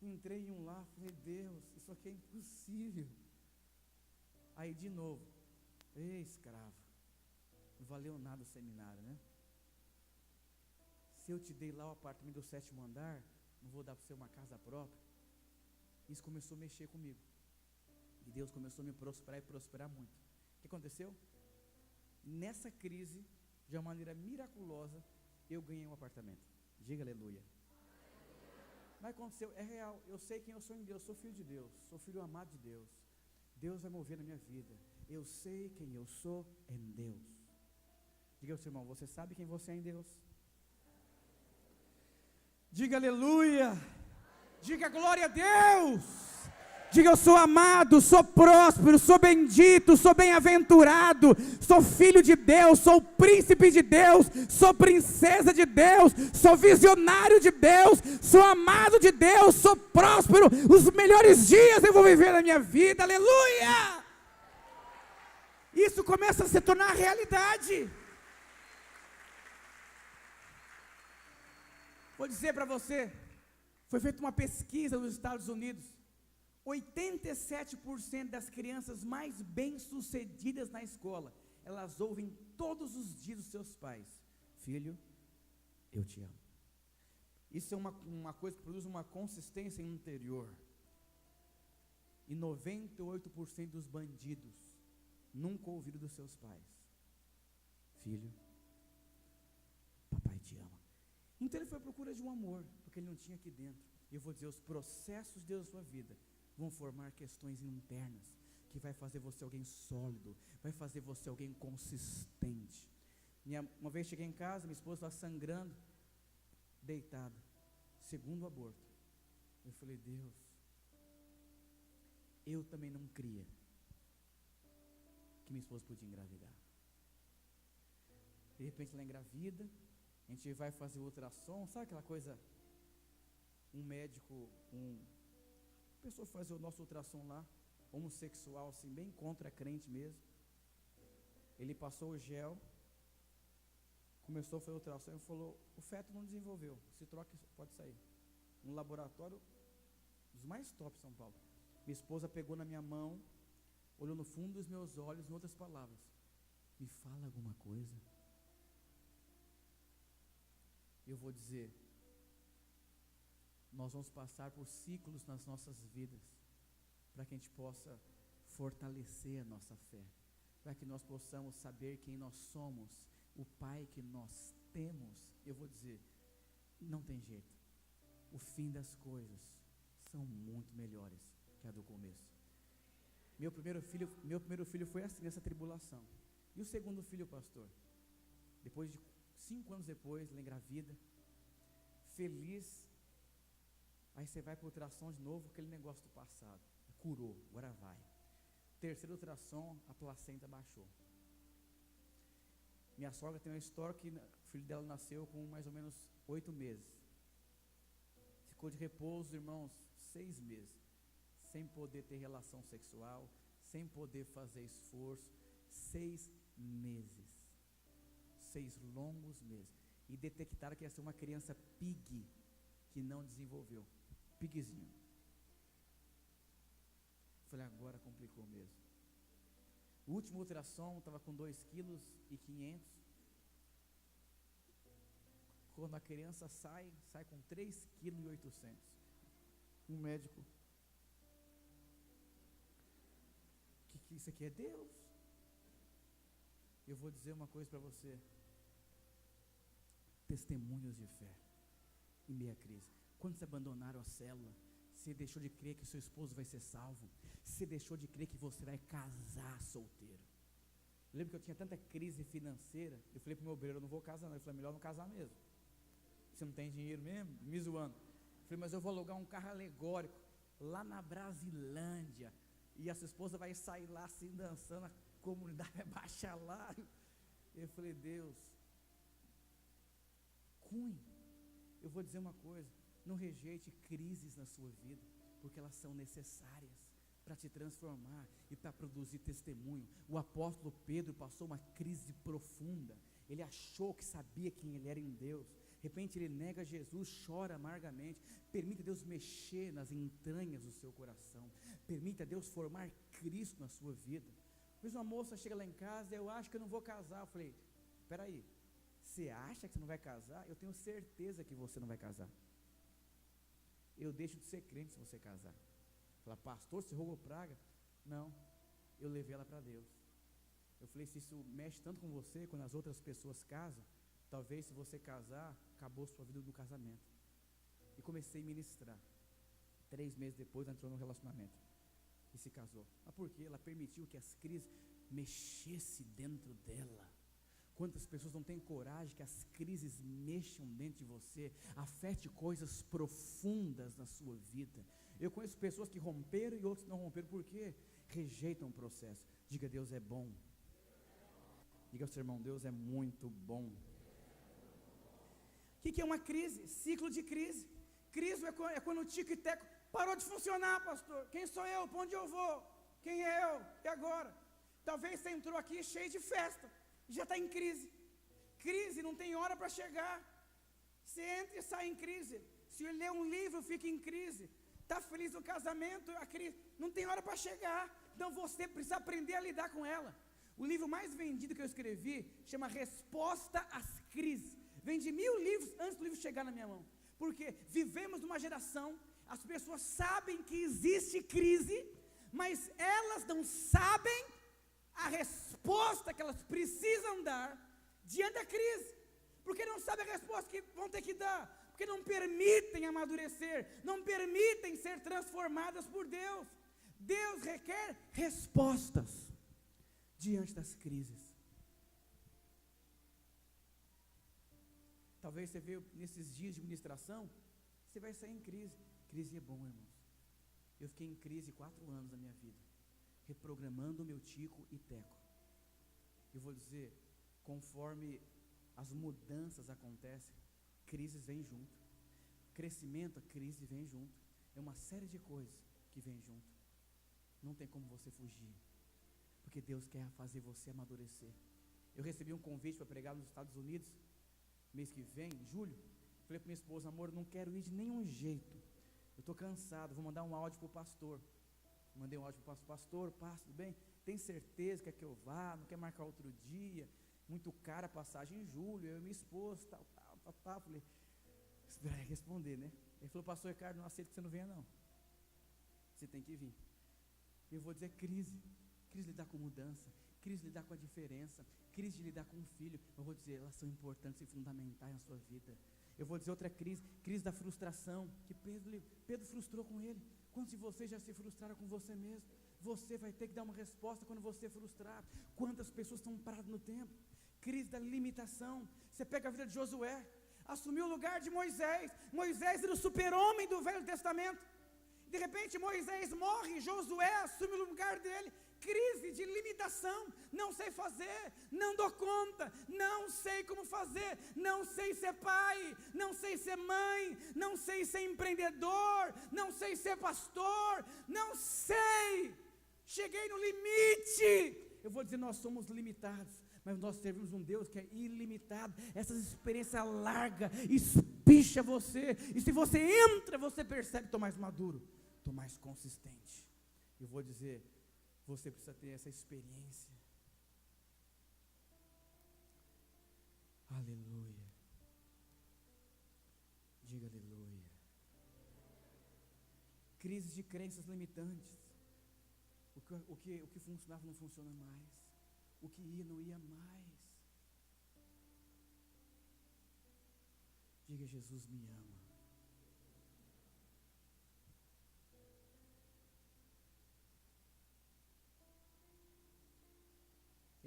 Entrei em um lá, falei, Deus, isso aqui é impossível. Aí de novo, ei, escravo, não valeu nada o seminário, né? Se eu te dei lá o apartamento do 7º andar, não vou dar para você uma casa própria. Isso começou a mexer comigo. E Deus começou a me prosperar e prosperar muito. O que aconteceu? Nessa crise, de uma maneira miraculosa, eu ganhei um apartamento. Diga aleluia. Mas aconteceu, é real. Eu sei quem eu sou em Deus, sou filho de Deus, sou filho amado de Deus. Deus vai mover na minha vida. Eu sei quem eu sou em Deus. Diga ao seu irmão, você sabe quem você é em Deus? Diga aleluia. Diga glória a Deus. Diga eu sou amado, sou próspero, sou bendito, sou bem-aventurado, sou filho de Deus, sou príncipe de Deus, sou princesa de Deus, sou visionário de Deus, sou amado de Deus, sou próspero, os melhores dias eu vou viver na minha vida, aleluia! Isso começa a se tornar realidade. Vou dizer para você, foi feita uma pesquisa nos Estados Unidos, 87% das crianças mais bem-sucedidas na escola, elas ouvem todos os dias dos seus pais, filho, eu te amo. Isso é uma coisa que produz uma consistência interior. E 98% dos bandidos nunca ouviram dos seus pais, filho, papai te ama. Então ele foi à procura de um amor, porque ele não tinha aqui dentro. E eu vou dizer, os processos de Deus na sua vida vão formar questões internas, que vai fazer você alguém sólido, vai fazer você alguém consistente. Uma vez cheguei em casa, minha esposa estava sangrando, deitada, segundo aborto. Eu falei, Deus, eu também não cria que minha esposa podia engravidar. De repente ela engravida, a gente vai fazer o ultrassom, sabe aquela coisa, um médico, a pessoa faz o nosso ultrassom lá, homossexual assim, bem contra crente mesmo, ele passou o gel, começou a fazer o ultrassom e falou, o feto não desenvolveu, se troca pode sair. Um laboratório dos mais top de São Paulo. Minha esposa pegou na minha mão, olhou no fundo dos meus olhos, em outras palavras, me fala alguma coisa. Eu vou dizer, nós vamos passar por ciclos nas nossas vidas, para que a gente possa fortalecer a nossa fé, para que nós possamos saber quem nós somos, o Pai que nós temos. Eu vou dizer, não tem jeito, o fim das coisas são muito melhores que a do começo. Meu primeiro filho foi assim, nessa tribulação. E o segundo filho, pastor? Depois de 5 anos depois, ela engravida, feliz. Aí você vai para o ultrassom de novo, aquele negócio do passado. Curou, agora vai. Terceiro ultrassom, a placenta baixou. Minha sogra tem uma história que o filho dela nasceu com mais ou menos 8 meses. Ficou de repouso, irmãos, 6 meses. Sem poder ter relação sexual, sem poder fazer esforço. 6 meses. 6 longos meses. E detectaram que ia ser uma criança pig, que não desenvolveu. Pigzinho. Falei, agora complicou mesmo. O último ultrassom estava com 2,5 kg. Quando a criança sai com 3,8 kg. Um médico. Que isso aqui é Deus? Eu vou dizer uma coisa para você. Testemunhos de fé em meia crise. Quando vocês abandonaram a célula, você deixou de crer que seu esposo vai ser salvo. Você deixou de crer que você vai casar solteiro. Eu lembro que eu tinha tanta crise financeira. Eu falei para o meu obreiro, eu não vou casar não. Ele falou, melhor não casar mesmo. Você não tem dinheiro mesmo? Me zoando. Eu falei, mas eu vou alugar um carro alegórico lá na Brasilândia. E a sua esposa vai sair lá assim dançando, a comunidade vai baixar lá. Eu falei, Deus, ruim. Eu vou dizer uma coisa, não rejeite crises na sua vida, porque elas são necessárias para te transformar e para produzir testemunho. O apóstolo Pedro passou uma crise profunda. Ele achou que sabia quem ele era em Deus. De repente ele nega Jesus, chora amargamente. Permita Deus mexer nas entranhas do seu coração. Permita Deus formar Cristo na sua vida. Depois uma moça chega lá em casa, eu acho que eu não vou casar. Eu falei, espera aí, você acha que você não vai casar? Eu tenho certeza que você não vai casar. Eu deixo de ser crente se você casar. Fala, pastor, você rogou praga? Não, eu levei ela para Deus. Eu falei, se isso mexe tanto com você, quando as outras pessoas casam, talvez se você casar, acabou sua vida no casamento. E comecei a ministrar. 3 meses depois, ela entrou no relacionamento e se casou. Mas por quê? Ela permitiu que as crises mexessem dentro dela. Quantas pessoas não têm coragem que as crises mexam dentro de você, afete coisas profundas na sua vida? Eu conheço pessoas que romperam e outros não romperam. Por quê? Rejeitam o processo. Diga, Deus é bom. Diga ao seu irmão, Deus é muito bom. O que é uma crise? Ciclo de crise. Crise é quando o tico e teco parou de funcionar, pastor. Quem sou eu? Para onde eu vou? Quem é eu? E agora? Talvez você entrou aqui cheio de festa, já está em crise. Crise não tem hora para chegar. Você entra e sai em crise. Se lê um livro, fica em crise. Está feliz no casamento, a crise não tem hora para chegar. Então você precisa aprender a lidar com ela. O livro mais vendido que eu escrevi chama Resposta às Crises. Vendi 1000 livros antes do livro chegar na minha mão. Porque vivemos numa geração, as pessoas sabem que existe crise, mas elas não sabem a resposta que elas precisam dar diante da crise. Porque não sabem a resposta que vão ter que dar. Porque não permitem amadurecer, não permitem ser transformadas por Deus. Deus requer respostas diante das crises. Talvez você veja nesses dias de ministração, você vai sair em crise. Crise é bom, irmãos. Eu fiquei em crise 4 anos da minha vida, reprogramando o meu tico e teco. Eu vou dizer, conforme as mudanças acontecem, crises vêm junto. Crescimento, a crise vem junto. É uma série de coisas que vem junto. Não tem como você fugir, porque Deus quer fazer você amadurecer. Eu recebi um convite para pregar nos Estados Unidos, mês que vem, em julho. Falei para minha esposa, amor, não quero ir de nenhum jeito. Eu estou cansado, vou mandar um áudio para o pastor. Mandei um áudio para o pastor, tudo bem? Tem certeza que quer que eu vá? Não quer marcar outro dia? Muito cara a passagem em julho, eu e minha esposa, tal. Falei, espera aí responder, né? Ele falou, pastor Ricardo, não aceito que você não venha não. Você tem que vir. Eu vou dizer crise de lidar com mudança, crise de lidar com a diferença, crise de lidar com o filho. Eu vou dizer, elas são importantes e fundamentais na sua vida. Eu vou dizer outra crise da frustração, que Pedro frustrou com ele. Quantos de vocês já se frustraram com você mesmo? Você vai ter que dar uma resposta quando você frustrar. Quantas pessoas estão paradas no tempo? crise da limitação. Você pega a vida de Josué, assumiu o lugar de Moisés. Moisés era o super-homem do Velho Testamento. De repente Moisés morre, Josué assume o lugar dele. Crise de limitação, não sei fazer, não dou conta, não sei como fazer, não sei ser pai, não sei ser mãe, não sei ser empreendedor, não sei ser pastor, não sei, cheguei no limite. Eu vou dizer, nós somos limitados, mas nós servimos um Deus que é ilimitado. Essas experiências largas, espicha você, e se você entra, você percebe, estou mais maduro, estou mais consistente. Eu vou dizer, você precisa ter essa experiência. Aleluia. Diga aleluia. Crise de crenças limitantes. O que funcionava não funciona mais. O que ia não ia mais. Diga, Jesus me ama.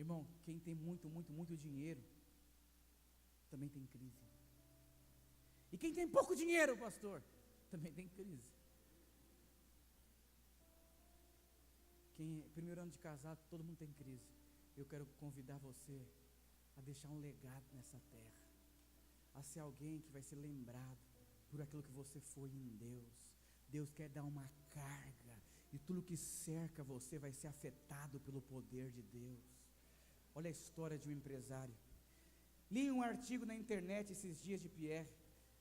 Irmão, quem tem muito dinheiro, também tem crise. E quem tem pouco dinheiro, pastor, também tem crise. Primeiro ano de casado, todo mundo tem crise. Eu quero convidar você a deixar um legado nessa terra, a ser alguém que vai ser lembrado por aquilo que você foi em Deus. Deus quer dar uma carga, e tudo que cerca você vai ser afetado pelo poder de Deus. Olha a história de um empresário. Li um artigo na internet esses dias de Pierre,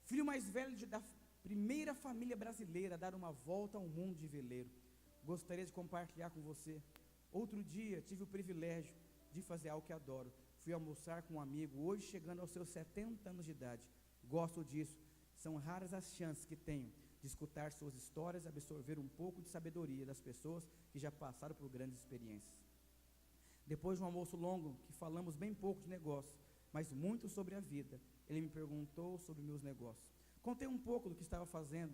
filho mais velho da primeira família brasileira a dar uma volta ao mundo de veleiro. Gostaria de compartilhar com você. Outro dia tive o privilégio de fazer algo que adoro. Fui almoçar com um amigo, hoje chegando aos seus 70 anos de idade. Gosto disso. São raras as chances que tenho de escutar suas histórias, absorver um pouco de sabedoria das pessoas que já passaram por grandes experiências. Depois de um almoço longo, que falamos bem pouco de negócio, mas muito sobre a vida, ele me perguntou sobre meus negócios. Contei um pouco do que estava fazendo,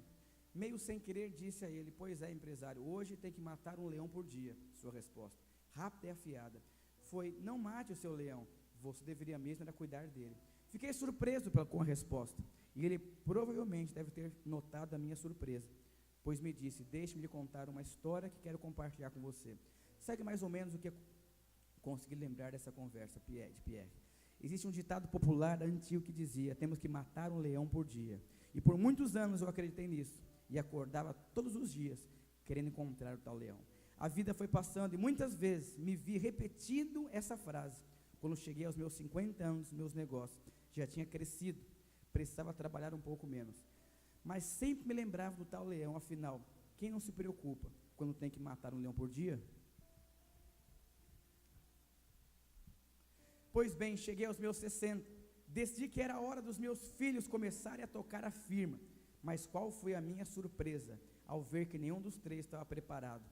meio sem querer disse a ele, pois é, empresário, hoje tem que matar um leão por dia. Sua resposta, rápida e afiada, foi, não mate o seu leão, você deveria mesmo era cuidar dele. Fiquei surpreso com a resposta, e ele provavelmente deve ter notado a minha surpresa, pois me disse, deixe-me lhe contar uma história que quero compartilhar com você. Segue mais ou menos o que consegui lembrar dessa conversa de Pierre. Existe um ditado popular antigo que dizia, temos que matar um leão por dia. E por muitos anos eu acreditei nisso, e acordava todos os dias, querendo encontrar o tal leão. A vida foi passando, e muitas vezes me vi repetindo essa frase. Quando cheguei aos meus 50 anos, meus negócios já tinha crescido, precisava trabalhar um pouco menos. Mas sempre me lembrava do tal leão, afinal, quem não se preocupa quando tem que matar um leão por dia? Pois bem, cheguei aos meus 60, decidi que era a hora dos meus filhos começarem a tocar a firma, mas qual foi a minha surpresa, ao ver que nenhum dos três estava preparado.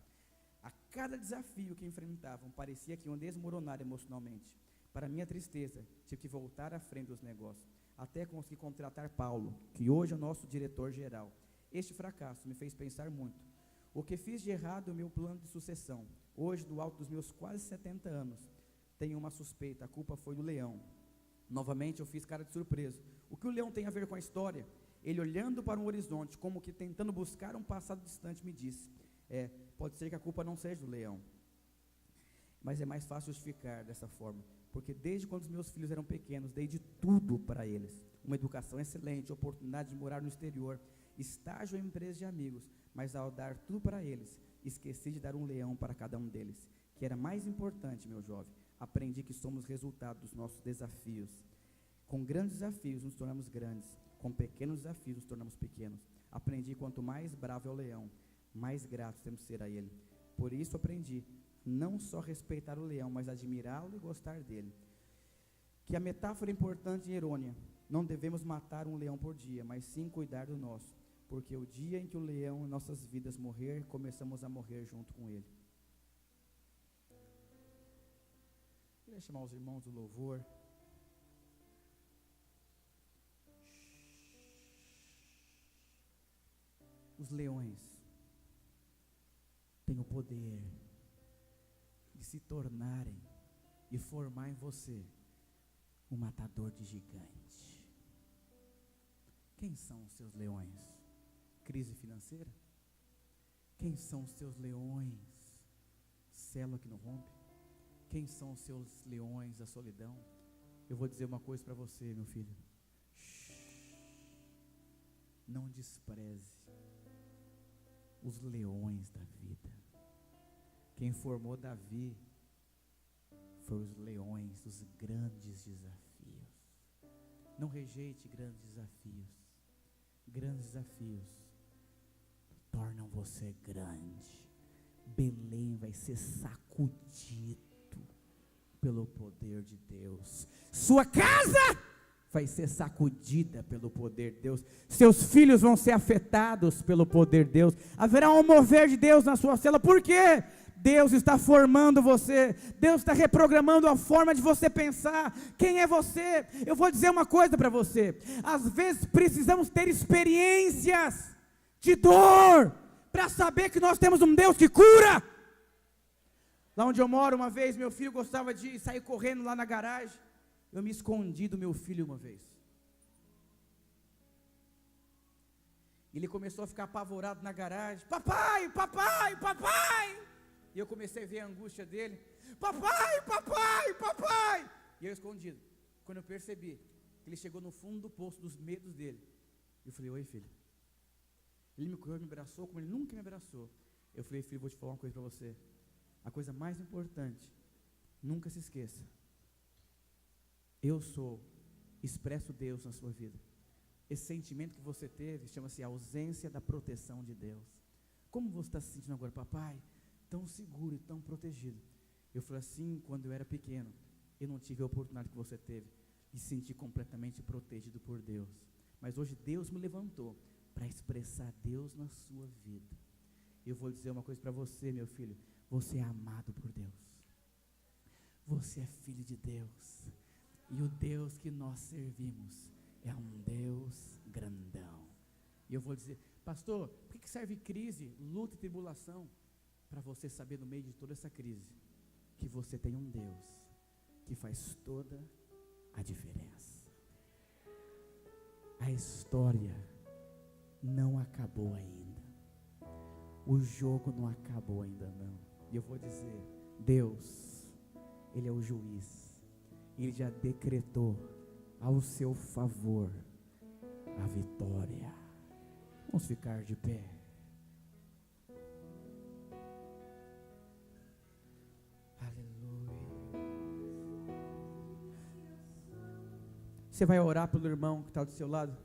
A cada desafio que enfrentavam, parecia que iam desmoronar emocionalmente. Para minha tristeza, tive que voltar à frente dos negócios, até conseguir contratar Paulo, que hoje é o nosso diretor-geral. Este fracasso me fez pensar muito. O que fiz de errado é o meu plano de sucessão. Hoje, no alto dos meus quase 70 anos, tenho uma suspeita, a culpa foi do leão. Novamente eu fiz cara de surpreso. O que o leão tem a ver com a história? Ele olhando para um horizonte, como que tentando buscar um passado distante, me disse, pode ser que a culpa não seja do leão, mas é mais fácil justificar dessa forma, porque desde quando os meus filhos eram pequenos, dei de tudo para eles, uma educação excelente, oportunidade de morar no exterior, estágio em empresa de amigos, mas ao dar tudo para eles, esqueci de dar um leão para cada um deles, que era mais importante, meu jovem. Aprendi que somos resultado dos nossos desafios. Com grandes desafios nos tornamos grandes, com pequenos desafios nos tornamos pequenos. Aprendi quanto mais bravo é o leão, mais gratos temos que ser a ele. Por isso aprendi não só respeitar o leão, mas admirá-lo e gostar dele. Que a metáfora importante e errônea, não devemos matar um leão por dia, mas sim cuidar do nosso, porque o dia em que o leão em nossas vidas morrer, começamos a morrer junto com ele. Queria chamar os irmãos do louvor. Os leões têm o poder de se tornarem e formar em você o matador de gigante. Quem são os seus leões? Crise financeira? Quem são os seus leões? Célula que não rompe? Quem são os seus leões da solidão? Eu vou dizer uma coisa para você, meu filho. Não despreze os leões da vida. Quem formou Davi foi os leões dos grandes desafios. Não rejeite grandes desafios. Grandes desafios tornam você grande. Belém vai ser sacudido pelo poder de Deus. Sua casa vai ser sacudida pelo poder de Deus. Seus filhos vão ser afetados pelo poder de Deus. Haverá um mover de Deus na sua célula. Por quê? Deus está formando você. Deus está reprogramando a forma de você pensar. Quem é você? Eu vou dizer uma coisa para você. Às vezes precisamos ter experiências de dor para saber que nós temos um Deus que cura. Lá onde eu moro, uma vez, meu filho gostava de sair correndo lá na garagem. Eu me escondi do meu filho uma vez. Ele começou a ficar apavorado na garagem. Papai, papai, papai. E eu comecei a ver a angústia dele. Papai, papai, papai. E eu escondido. Quando eu percebi que ele chegou no fundo do poço dos medos dele, eu falei: oi, filho. Ele me correu, me abraçou como ele nunca me abraçou. Eu falei: filho, vou te falar uma coisa para você. A coisa mais importante, nunca se esqueça. Eu sou, expresso Deus na sua vida. Esse sentimento que você teve chama-se ausência da proteção de Deus. Como você está se sentindo agora, papai? Tão seguro e tão protegido. Eu falei assim: quando eu era pequeno, eu não tive a oportunidade que você teve de se sentir completamente protegido por Deus. Mas hoje Deus me levantou para expressar Deus na sua vida. Eu vou dizer uma coisa para você, meu filho. Você é amado por Deus. Você é filho de Deus. E o Deus que nós servimos é um Deus grandão. E eu vou dizer: pastor, por que serve crise, luta e tribulação? Para você saber, no meio de toda essa crise, que você tem um Deus que faz toda a diferença. A história não acabou ainda. O jogo não acabou ainda não. E eu vou dizer: Deus, Ele é o juiz. Ele já decretou ao seu favor a vitória. Vamos ficar de pé. Aleluia. Você vai orar pelo irmão que está do seu lado,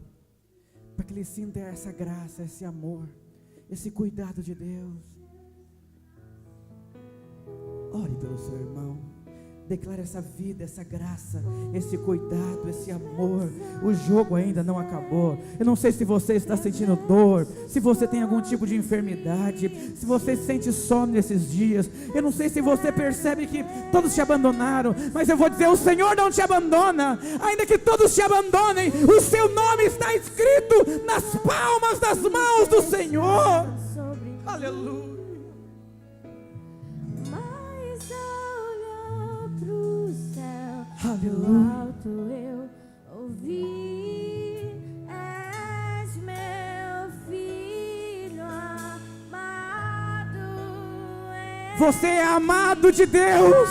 para que ele sinta essa graça, esse amor, esse cuidado de Deus. Ore pelo seu irmão. Declare essa vida, essa graça, esse cuidado, esse amor. O jogo ainda não acabou. Eu não sei se você está sentindo dor, se você tem algum tipo de enfermidade, se você sente sono nesses dias. Eu não sei se você percebe que todos te abandonaram, mas eu vou dizer: o Senhor não te abandona. Ainda que todos te abandonem, o seu nome está escrito nas palmas das mãos do Senhor. Aleluia. Do alto eu ouvi: és meu filho amado. Você é amado de Deus,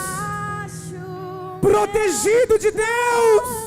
protegido de Deus.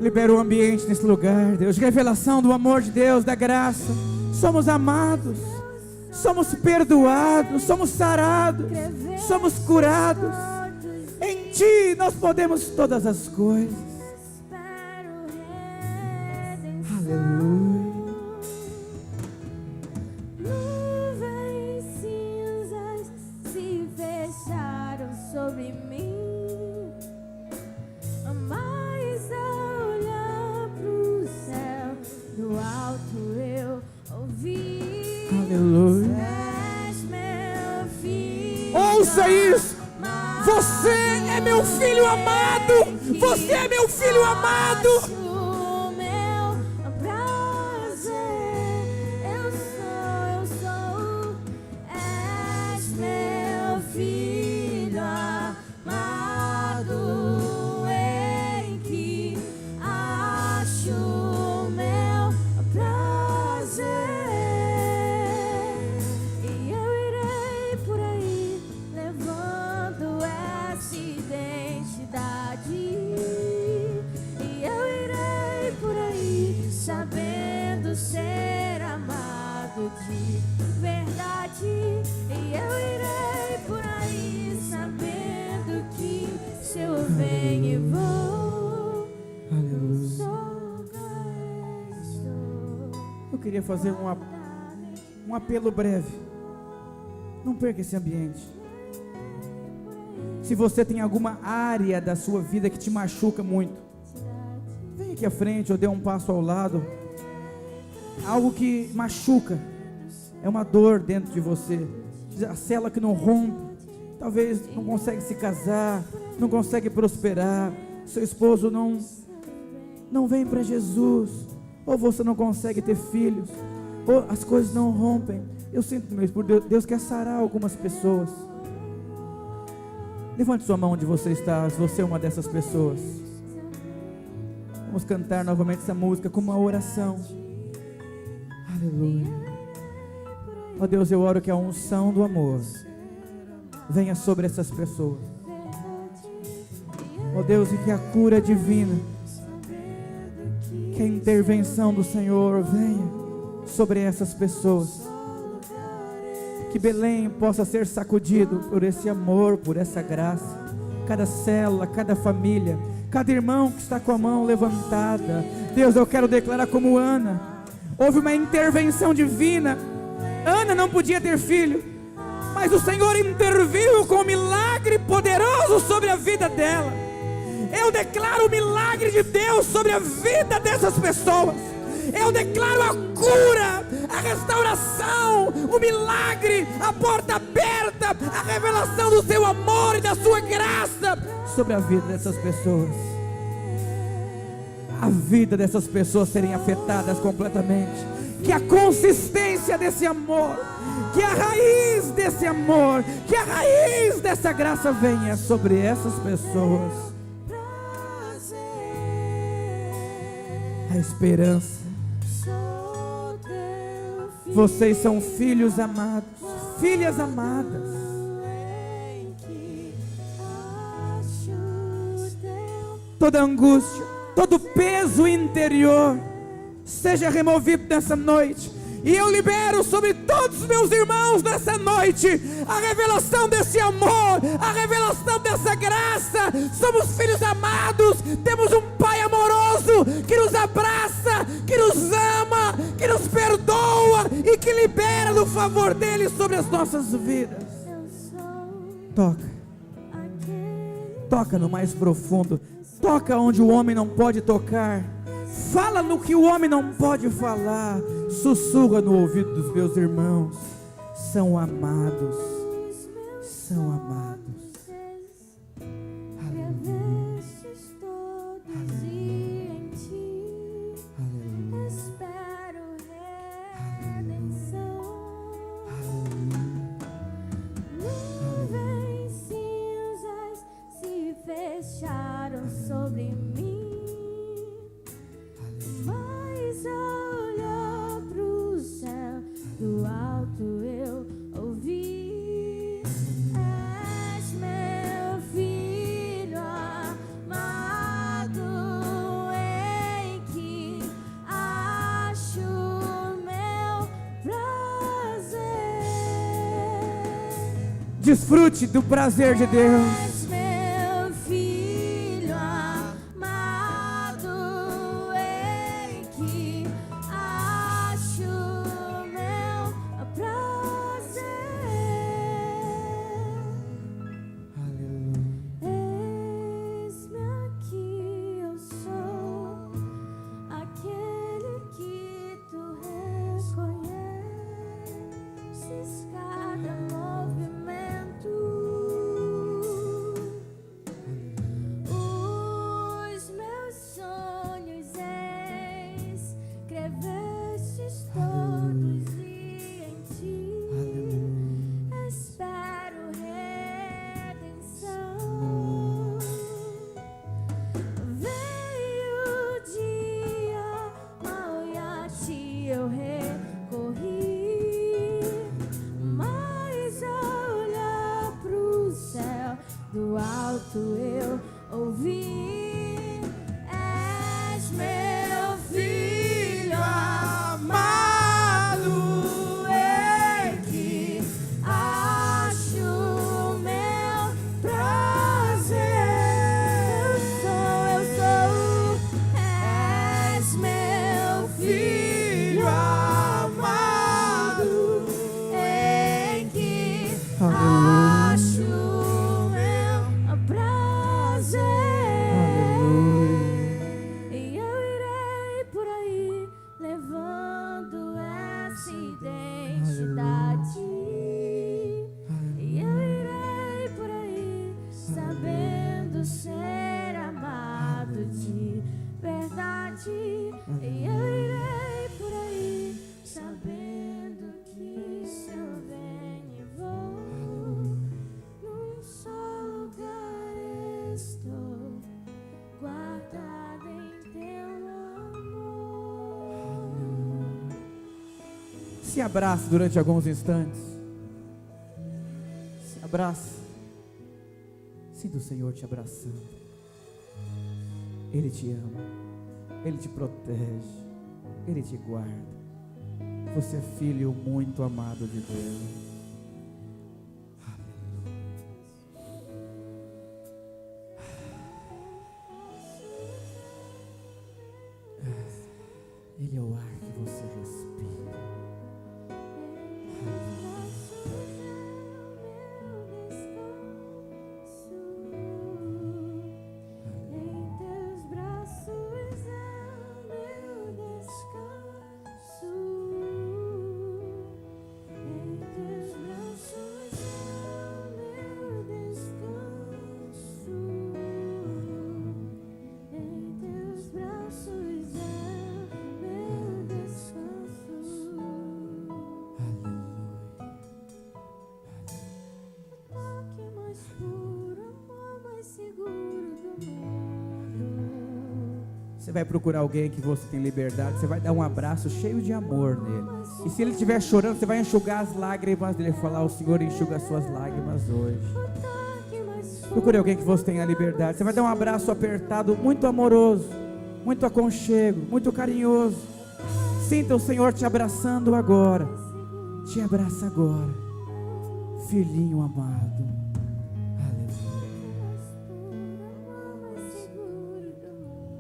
Libera o ambiente nesse lugar, Deus. Revelação do amor de Deus, da graça. Somos amados, somos perdoados, somos sarados, somos curados. Em Ti nós podemos todas as coisas. Aleluia. Nuvens cinzas se fecharam sobre mim. amado, você é meu filho amado. O meu prazer, eu sou, és meu filho amado, em que acho meu prazer, e eu irei por aí levando essa identidade, e eu irei por aí sabendo ser amado de verdade, e eu irei por aí sabendo que se eu venho e vou, sou Cristo. Eu queria fazer um apelo breve. Não perca esse ambiente. Se você tem alguma área da sua vida que te machuca muito, vem aqui à frente ou dê um passo ao lado. Algo que machuca, é uma dor dentro de você, a célula que não rompe, talvez não consegue se casar, não consegue prosperar, seu esposo não vem para Jesus, ou você não consegue ter filhos, ou as coisas não rompem. Eu sinto mesmo, por Deus quer sarar algumas pessoas. Levante sua mão onde você está, se você é uma dessas pessoas. Vamos cantar novamente essa música como uma oração. Aleluia. Ó Deus, eu oro que a unção do amor venha sobre essas pessoas. Ó Deus, e que a cura divina, que a intervenção do Senhor venha sobre essas pessoas. Que Belém possa ser sacudido por esse amor, por essa graça. Cada célula, cada família, cada irmão que está com a mão levantada. Deus, eu quero declarar como Ana. Houve uma intervenção divina. Ana não podia ter filho, mas o Senhor interviu com um milagre poderoso sobre a vida dela. Eu declaro o milagre de Deus sobre a vida dessas pessoas. Eu declaro a cura, a restauração, o milagre, a porta aberta, a revelação do seu amor e da sua graça sobre a vida dessas pessoas. A vida dessas pessoas serem afetadas completamente. Que a consistência desse amor, que a raiz desse amor, que a raiz dessa graça venha sobre essas pessoas. A esperança. Vocês são filhos amados, filhas amadas. Toda angústia, todo peso interior seja removido nessa noite. E eu libero sobre todos os meus irmãos nessa noite a revelação desse amor, a revelação dessa graça. Somos filhos amados, temos um Pai amoroso que nos abraça, que nos ama, que nos perdoa e que libera do favor dele sobre as nossas vidas. Toca no mais profundo, toca onde o homem não pode tocar. Fala no que o homem não pode falar. Sussurra no ouvido dos meus irmãos. São amados. São amados. Aleluia. Aleluia. Espero redenção. Nuvens cinzas se fecharam sobre mim. Mas ao olhar pro céu, do alto eu ouvi: és meu filho amado, em que acho meu prazer. Desfrute do prazer de Deus. de verdade. E eu irei por aí, sabendo que se eu venho e vou, num só lugar estou, guardada em teu amor. Se abrace durante alguns instantes. Se abrace. Sinta o Senhor te abraçando. Ele te ama. Ele te protege. Ele te guarda. Você é filho muito amado de Deus. Ele é o ar que você respira. Em teus braços é o meu descanso. Em teus braços é o meu descanso. Em teus braços é o meu descanso. O toque mais puro, amor mais seguro do mundo. Você vai procurar alguém que você tem liberdade. Você vai dar um abraço cheio de amor nele. E se ele estiver chorando, você vai enxugar as lágrimas dele. Falar: o Senhor enxuga as suas lágrimas hoje. O toque mais Procure alguém que você tenha liberdade. Você vai dar um abraço apertado, muito amoroso, muito aconchego, muito carinhoso. Sinta o Senhor te abraçando agora. Te abraça agora, filhinho amado. Aleluia. mais seguro do mundo. O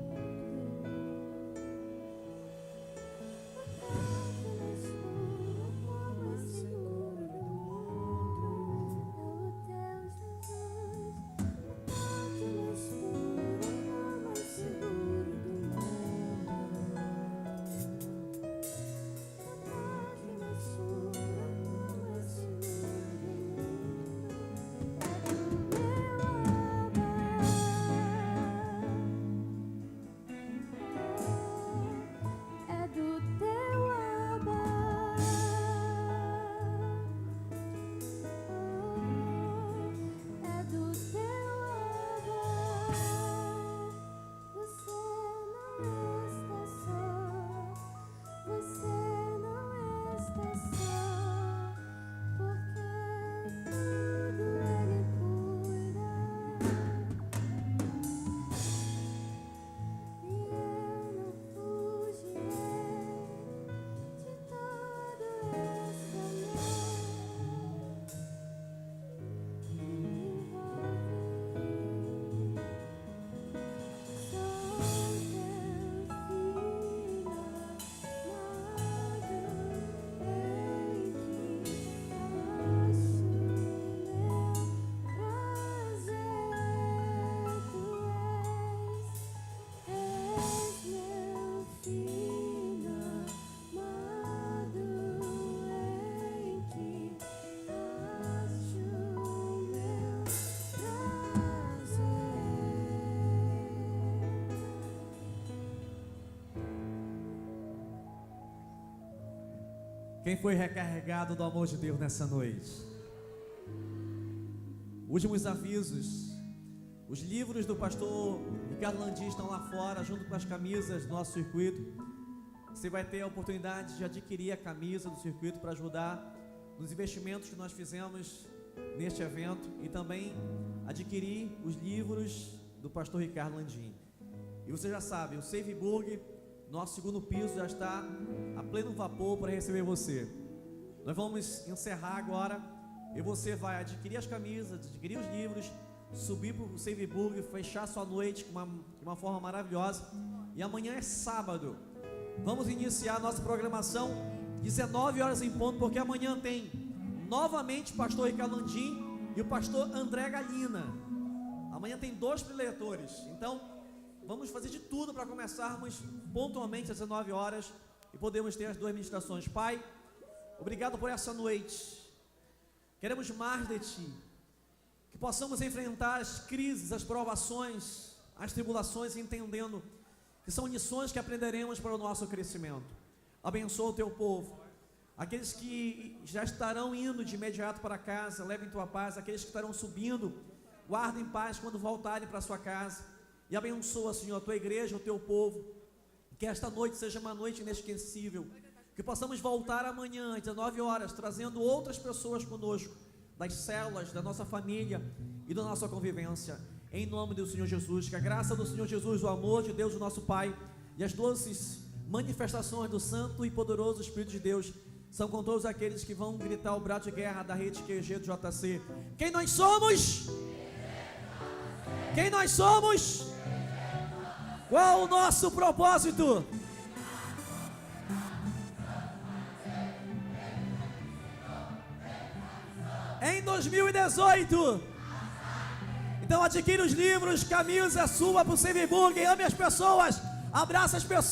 mais puro, amor mais seguro do mundo. É o teu Jesus. O toque mais puro, amor mais seguro do mundo. O toque mais puro, amor mais seguro do mundo. É do teu Abba. É do teu Abba. Você não está só. Você não está só. Porque tudo Ele cuida. E eu não fugirei de todo esse amor que me envolve. Sou teu filho amado, em que acho meu prazer. Tu és meu filho amado, em que acho meu prazer. Quem foi recarregado do amor de Deus nessa noite? Últimos avisos. Os livros do pastor Ricardo Landim estão lá fora, junto com as camisas do nosso circuito. Você vai ter a oportunidade de adquirir a camisa do circuito para ajudar nos investimentos que nós fizemos neste evento e também adquirir os livros do pastor Ricardo Landim. E você já sabe, o Save Burg, nosso segundo piso, já está a pleno vapor para receber você. Nós vamos encerrar agora e você vai adquirir as camisas, adquirir os livros, subir para o Save Burg, fechar sua noite de uma forma maravilhosa. E amanhã é sábado. Vamos iniciar a nossa programação 19 horas em ponto, porque amanhã tem novamente o pastor Ricardo Landim e o pastor André Galina. Amanhã tem 2 preletores. Então, vamos fazer de tudo para começarmos pontualmente às 19 horas e podemos ter as 2 ministrações. Pai, obrigado por essa noite. Queremos mais de Ti. Que possamos enfrentar as crises, as provações, as tribulações, entendendo que são lições que aprenderemos para o nosso crescimento. Abençoa o teu povo. Aqueles que já estarão indo de imediato para casa, levem tua paz. Aqueles que estarão subindo, guardem paz quando voltarem para a sua casa. E abençoa, Senhor, a tua igreja, o teu povo. Que esta noite seja uma noite inesquecível. Que possamos voltar amanhã, às 19 horas, trazendo outras pessoas conosco, das células, da nossa família e da nossa convivência. Em nome do Senhor Jesus, que a graça do Senhor Jesus, o amor de Deus, o nosso Pai, e as doces manifestações do Santo e Poderoso Espírito de Deus são com todos aqueles que vão gritar o brado de guerra da rede QG do JC. Quem nós somos? Quem nós somos? Qual o nosso propósito? Em 2018. Então adquira os livros, camisa, suba para o Semiburg, ame as pessoas, abraça as pessoas.